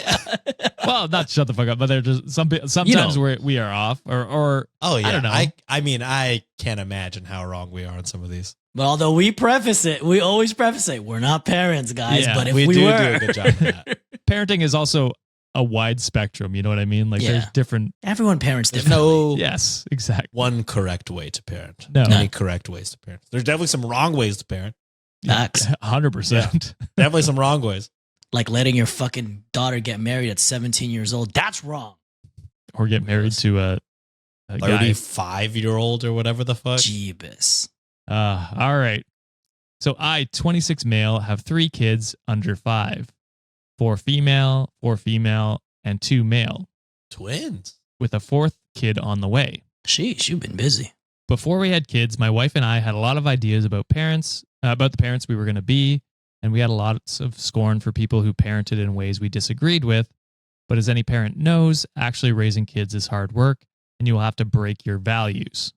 Well, not shut the fuck up, but they're just sometimes we are off or Oh yeah. I don't know. I mean, I can't imagine how wrong we are on some of these. But although we always preface it, we're not parents, guys. Yeah, but if we we do were, do a good job of that. parenting is also a wide spectrum. You know what I mean? Like Yeah. there's different. everyone parents There's differently. no Yes, exactly. one correct way to parent. No. Many correct ways to parent. There's definitely some wrong ways to parent. Facts. 100%. Definitely some wrong ways. Like letting your fucking daughter get married at 17 years old. That's wrong. Or get married to a guy. 35-year-old or whatever the fuck. Jeebus. All right. So I, 26 male, have 3 kids under 5. 4 female, and 2 male, Twins. with a 4th kid on the way. Sheesh, you've been busy. Before we had kids, my wife and I had a lot of ideas about the parents we were going to be, and we had a lot of scorn for people who parented in ways we disagreed with. But as any parent knows, actually raising kids is hard work, and you will have to break your values.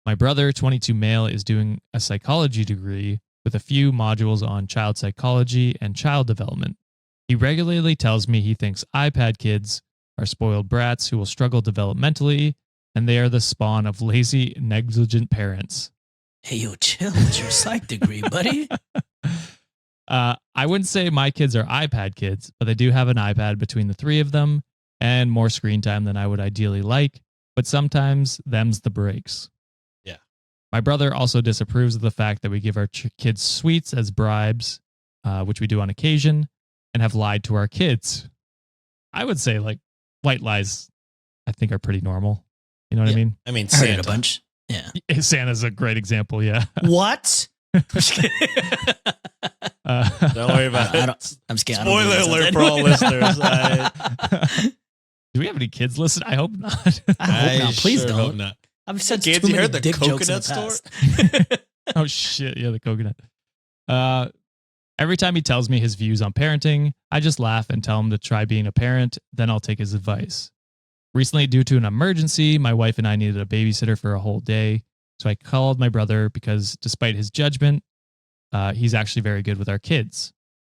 My brother, 22 male, is doing a psychology degree with a few modules on child psychology and child development. He regularly tells me he thinks iPad kids are spoiled brats who will struggle developmentally, and they are the spawn of lazy, negligent parents. Hey, yo, chill with your psych degree, buddy. I wouldn't say my kids are iPad kids, but they do have an iPad between the 3 of them and more screen time than I would ideally like, but sometimes them's the breaks. Yeah. My brother also disapproves of the fact that we give our kids sweets as bribes, which we do on occasion, and have lied to our kids. I would say like white lies, I think, are pretty normal. You know what I mean? I mean, I heard it Santa. a bunch. Yeah. Santa's a great example. Yeah. What? Don't worry about I don't- it. I'm scared. I don't Spoiler believe alert this. for all listeners. Do we have any kids listen? I hope not. I hope not. Please sure don't. hope not. I've said Kids, too you many heard the dick jokes in coconut the past. Oh shit, yeah, the coconut. Every time he tells me his views on parenting, I just laugh and tell him to try being a parent, then I'll take his advice. Recently, due to an emergency, my wife and I needed a babysitter for a whole day, so I called my brother because despite his judgment, he's actually very good with our kids.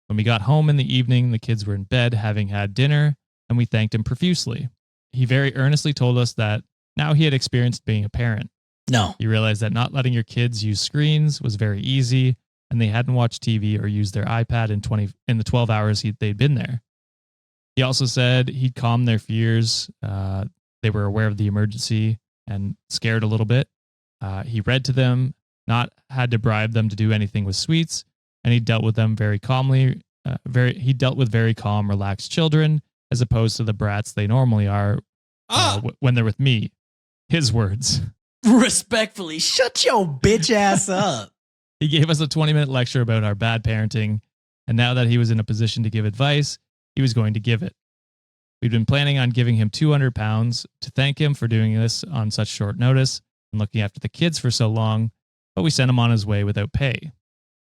When we got home in the evening, the kids were in bed having had dinner, and we thanked him profusely. He very earnestly told us that now he had experienced being a parent. No. He realized that not letting your kids use screens was very easy, and they hadn't watched TV or used their iPad in the 12 hours they'd been there. He also said he'd calmed their fears. They were aware of the emergency and scared a little bit. He read to them, not had to bribe them to do anything with sweets, and he dealt with them very calmly. He dealt with very calm, relaxed children, as opposed to the brats they normally are when they're with me. His words. Respectfully, shut your bitch ass up. He gave us a 20-minute lecture about our bad parenting, and now that he was in a position to give advice, he was going to give it. We'd been planning on giving him £200 to thank him for doing this on such short notice and looking after the kids for so long, but we sent him on his way without pay.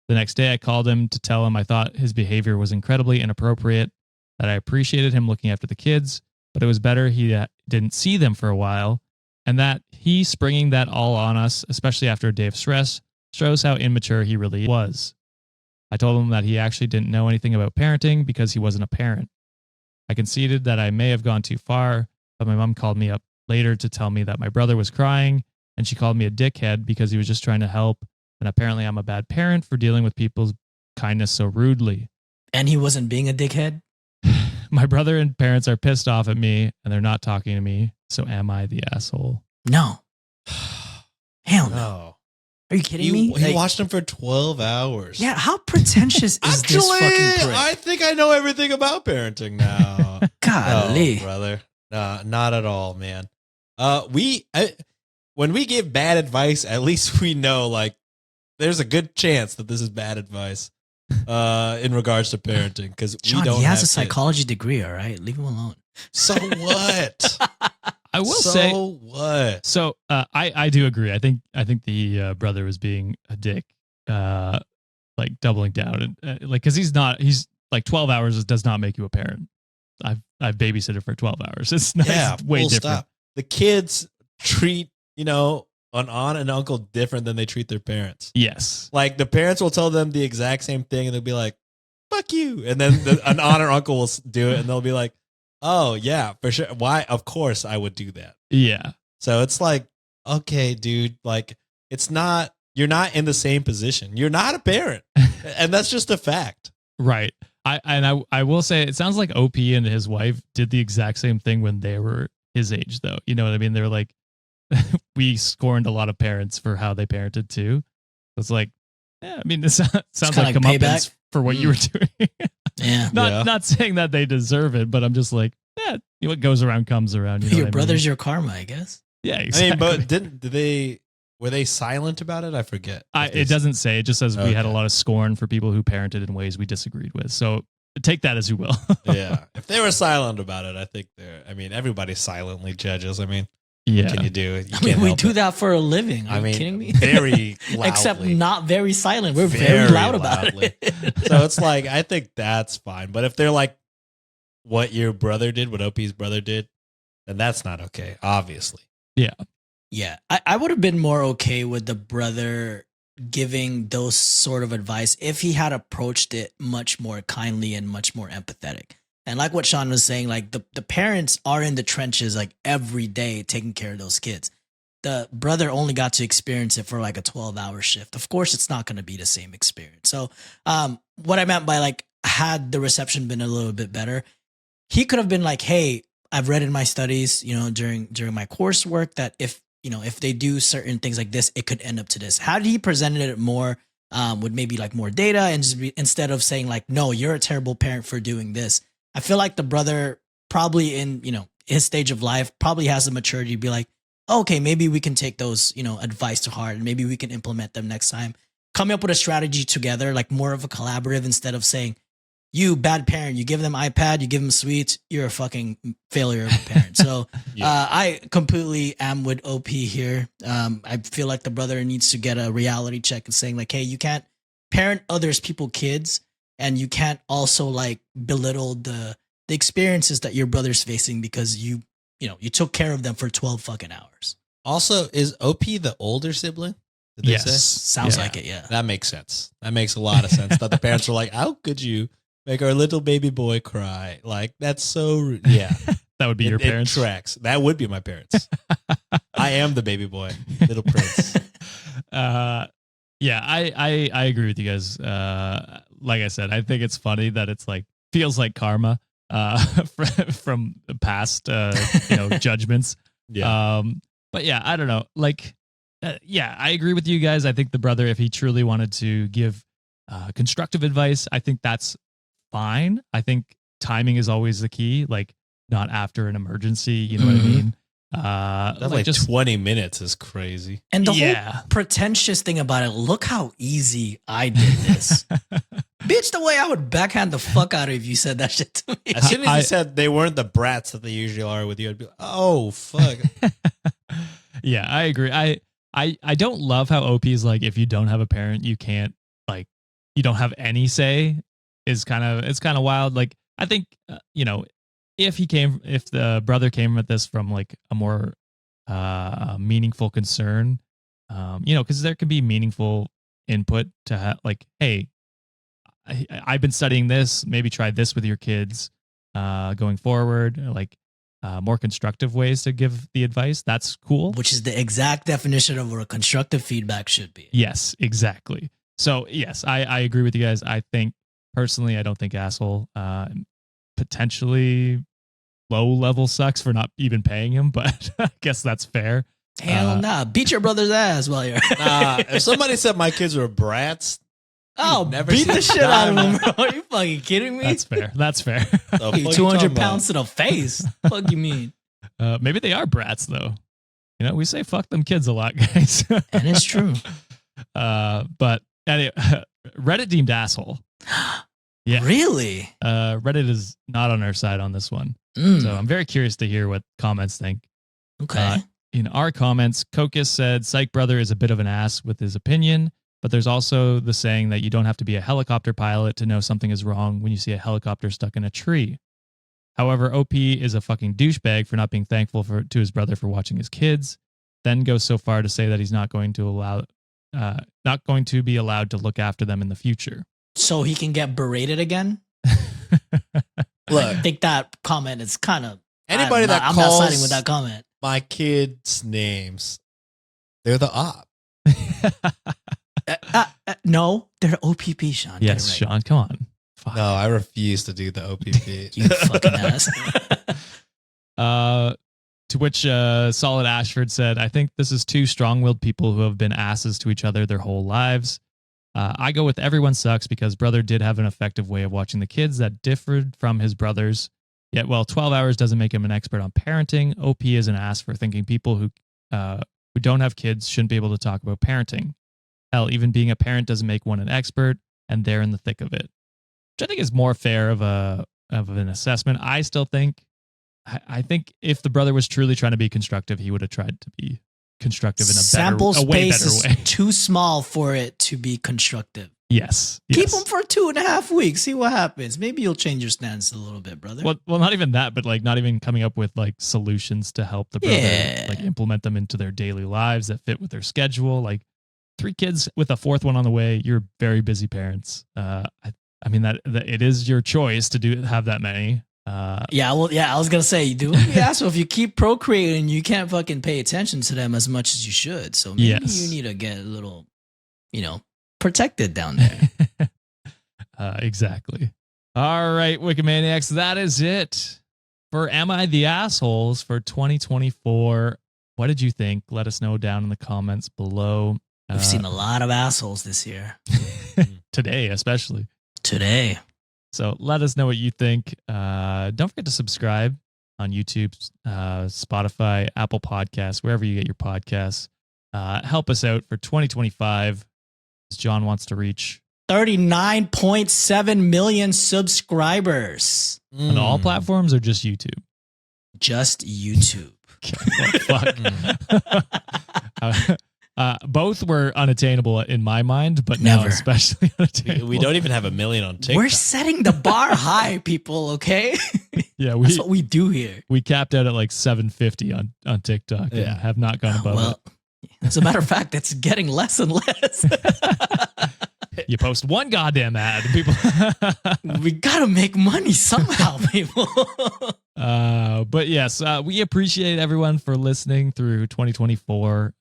The next day, I called him to tell him I thought his behavior was incredibly inappropriate, that I appreciated him looking after the kids, but it was better he didn't see them for a while, and that he springing that all on us, especially after a day of stress, shows how immature he really was. I told him that he actually didn't know anything about parenting because he wasn't a parent. I conceded that I may have gone too far, but my mom called me up later to tell me that my brother was crying, and she called me a dickhead because he was just trying to help, and apparently I'm a bad parent for dealing with people's kindness so rudely. And he wasn't being a dickhead? My brother and parents are pissed off at me, and they're not talking to me. So am I the asshole? No. Hell no. No. Are you kidding me? He watched him for 12 hours. Yeah, how pretentious is this fucking prick? I think I know everything about parenting now. Golly. No, brother. Not at all, man. When we give bad advice, at least we know, like, there's a good chance that this is bad advice in regards to parenting. Because John, he has a psychology degree, all right? Leave him alone. So what? I will say. So what? So I do agree. I think the brother was being a dick, like doubling down, and like because he's like 12 hours does not make you a parent. I've babysitted for 12 hours. It's not way different. Stop. The kids treat an aunt and uncle different than they treat their parents. Yes, like the parents will tell them the exact same thing, and they'll be like, "Fuck you," and then an aunt or uncle will do it, and they'll be like, "Oh yeah, for sure. Why? Of course I would do that." Yeah. So it's like, okay, dude, like you're not in the same position. You're not a parent. And that's just a fact. Right. I will say it sounds like OP and his wife did the exact same thing when they were his age though. You know what I mean? They're like we scorned a lot of parents for how they parented too. It's like, yeah, I mean this sounds like comeuppance for what you were doing. Yeah. Not saying that they deserve it, but I'm just like, yeah, what goes around comes around. You know your brother's your karma, I guess. Yeah, exactly. I mean, but were they silent about it? I forget. It doesn't say. It just says we had a lot of scorn for people who parented in ways we disagreed with. So take that as you will. Yeah. If they were silent about it, I think everybody silently judges. I mean, yeah. What can you do? We do that for a living. Are you kidding me? Very loudly. Except not very silent. We're very loud about it. So it's like, I think that's fine. But if they're like what your brother did, what OP's brother did, then that's not okay, obviously. Yeah. Yeah. I would have been more okay with the brother giving those sort of advice if he had approached it much more kindly and much more empathetic. And like what Sean was saying, like the parents are in the trenches like every day taking care of those kids. The brother only got to experience it for like a 12-hour shift. Of course, it's not going to be the same experience. So what I meant by like, had the reception been a little bit better, he could have been like, hey, I've read in my studies, during my coursework that if they do certain things like this, it could end up to this. How did he presented it more with maybe like more data and just instead of saying like, no, you're a terrible parent for doing this. I feel like the brother probably in, his stage of life probably has the maturity to be like, okay, maybe we can take those, advice to heart and maybe we can implement them next time. Coming up with a strategy together, like more of a collaborative instead of saying, you bad parent, you give them iPad, you give them sweets, you're a fucking failure of a parent. So I completely am with OP here. I feel like the brother needs to get a reality check and saying like, hey, you can't parent others people kids and you can't also like belittle the experiences that your brother's facing because you took care of them for 12 fucking hours. Also, is OP the older sibling? Did they say? Sounds like it, yeah. That makes sense. That makes a lot of sense. That the parents were like, how could you make our little baby boy cry? Like, that's so, yeah. That would be your parents? It tracks. That would be my parents. I am the baby boy, little prince. Yeah, I agree with you guys. Like I said, I think it's funny that it's like, feels like karma from past, judgments. Yeah. But yeah, I don't know. Like, yeah, I agree with you guys. I think the brother, if he truly wanted to give constructive advice, I think that's fine. I think timing is always the key, like not after an emergency. You know what I mean? That's like just 20 minutes is crazy. And the whole pretentious thing about it, look how easy I did this. Bitch, the way I would backhand the fuck out of you if you said that shit to me. As soon as you said they weren't the brats that they usually are with you, I'd be like, oh, fuck. Yeah, I agree. I don't love how OP is like, if you don't have a parent, you can't, like, you don't have any say. It's kind of wild. Like, I think, if the brother came at this from like a more meaningful concern, because there can be meaningful input to have, like, hey, I've been studying this, maybe try this with your kids going forward, like more constructive ways to give the advice. That's cool. Which is the exact definition of what a constructive feedback should be. Yes, exactly. So yes, I agree with you guys. I think personally, I don't think asshole. Potentially low level sucks for not even paying him, but I guess that's fair. Hell nah. Beat your brother's ass while you're. Nah, if somebody said my kids were brats, Oh, never beat seen the shit out of dime. him, bro. Are you fucking kidding me? That's fair. That's fair. the fuck you 200 talking pounds to the face. Fuck you mean? Maybe they are brats though. You know, we say fuck them kids a lot, guys. And it's true. But anyway, Reddit deemed asshole. Yeah. Really? Reddit is not on our side on this one. Mm, So I'm very curious to hear what comments think. okay. In our comments, Kokus said, Psych Brother is a bit of an ass with his opinion, but there's also the saying that you don't have to be a helicopter pilot to know something is wrong when you see a helicopter stuck in a tree. However, OP is a fucking douchebag for not being thankful to his brother for watching his kids, then goes so far to say that he's not going to be allowed to look after them in the future. So he can get berated again? Look, I think that comment is kind of. anybody I'm that not calls siding with that comment. my kids names, they're the op. No, they're OPP, Sean. Get Yes, it right. Sean, come on. Fuck. No, I refuse to do the OPP. You fucking ass. To which Solid Ashford said, I think this is two strong-willed people who have been asses to each other their whole lives. I go with everyone sucks because brother did have an effective way of watching the kids that differed from his brothers. Yet, while 12 hours doesn't make him an expert on parenting, OP is an ass for thinking people who don't have kids shouldn't be able to talk about parenting. Hell, even being a parent doesn't make one an expert, and they're in the thick of it. Which I think is more fair of an assessment. I still think, I think if the brother was truly trying to be constructive, he would have tried to be constructive in Sample a way space better way. is too small for it to be constructive. Yes. Keep yes. them for 2.5 weeks. See what happens. Maybe you'll change your stance a little bit, brother. Well, not even that, but like not even coming up with like solutions to help the brother Yeah. like implement them into their daily lives that fit with their schedule. Like 3 kids with a 4th one on the way. You're very busy parents. I mean that it is your choice to have that many. Yeah, I was gonna say, dude. Yeah, so if you keep procreating, you can't fucking pay attention to them as much as you should. So maybe Yes. you need to get a little, protected down there. Exactly. All right, Wikimaniacs, that is it for Am I the Assholes for 2024. What did you think? Let us know down in the comments below. We've seen a lot of assholes this year. Today, especially. Today. So let us know what you think. Don't forget to subscribe on YouTube, Spotify, Apple Podcasts, wherever you get your podcasts. Help us out for 2025. As John wants to reach 39.7 million subscribers. on all platforms or just YouTube. Just YouTube. Well, fuck. Both were unattainable in my mind, but now Never. especially unattainable. We don't even have 1 million on TikTok. We're setting the bar high, people, okay? Yeah, That's what we do here. we capped out at like 750 on TikTok and Yeah. have not gone above Well, as a matter of fact, it's getting less and less. it. You post one goddamn ad, and people. We gotta make money somehow, people. But yes, we appreciate everyone for listening through 2024.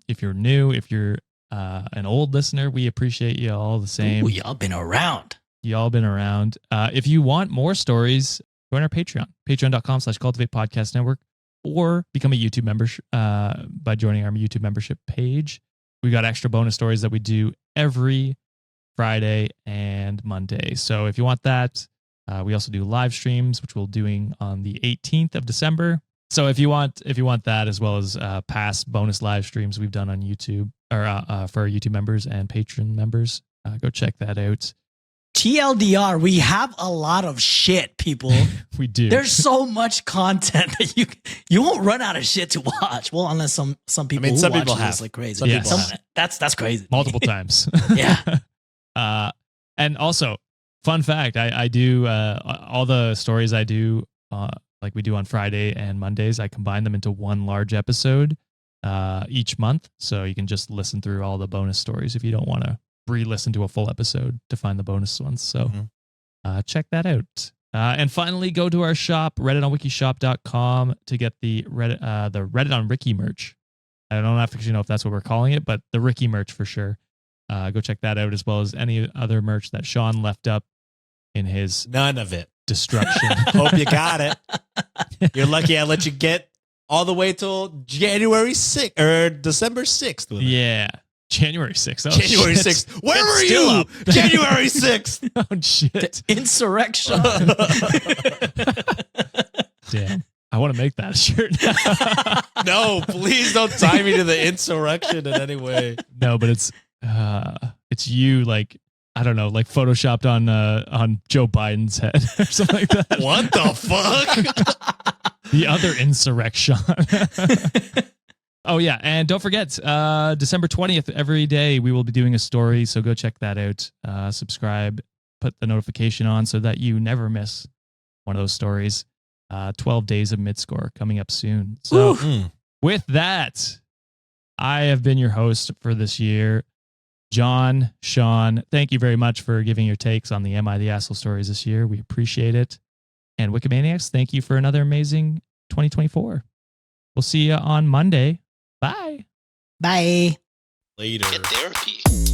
If you're new, if you're an old listener, we appreciate you all the same. Ooh, y'all been around. Y'all been around. If you want more stories, join our Patreon, patreon.com/Cultivate Podcast Network, or become a YouTube member by joining our YouTube membership page. We got extra bonus stories that we do every Friday and Monday. So if you want that, we also do live streams, which we're doing on the 18th of December. So if you want that, as well as past bonus live streams we've done on YouTube or for our YouTube members and Patreon members, go check that out. TLDR, we have a lot of shit, people. We do. There's so much content that you won't run out of shit to watch. Well, unless some people who some watch people this have. like crazy. Some people have. That's crazy. multiple times. Yeah. And also, fun fact, I do all the stories I do, like we do on Friday and Mondays, I combine them into one large episode each month. So you can just listen through all the bonus stories if you don't want to re-listen to a full episode to find the bonus ones. So check that out. And finally, go to our shop, redditonwikishop.com, to get the Reddit on Ricky merch. I don't actually know if that's what we're calling it, but the Ricky merch for sure. Go check that out, as well as any other merch that Sean left up in his None of it. destruction. Hope you got it. You're lucky I let you get all the way till January 6th or December 6th. With it. Yeah. January 6th. Oh, January shit. 6th. Where It's were still you? up. January 6th. Oh, shit. Insurrection. Damn. I want to make that shirt. No, please don't tie me to the insurrection in any way. No, but it's you, like, I don't know, like photoshopped on Joe Biden's head or something like that. What the fuck? The other insurrection. Oh yeah, and don't forget, December 20th, every day we will be doing a story, so go check that out. Subscribe, put the notification on so that you never miss one of those stories. 12 days of mid-score coming up soon. So with that, I have been your host for this year. John, Sean, thank you very much for giving your takes on the Am I the Asshole stories this year. We appreciate it. And Wikimaniacs, thank you for another amazing 2024. We'll see you on Monday. Bye. Bye. Later. Get therapy.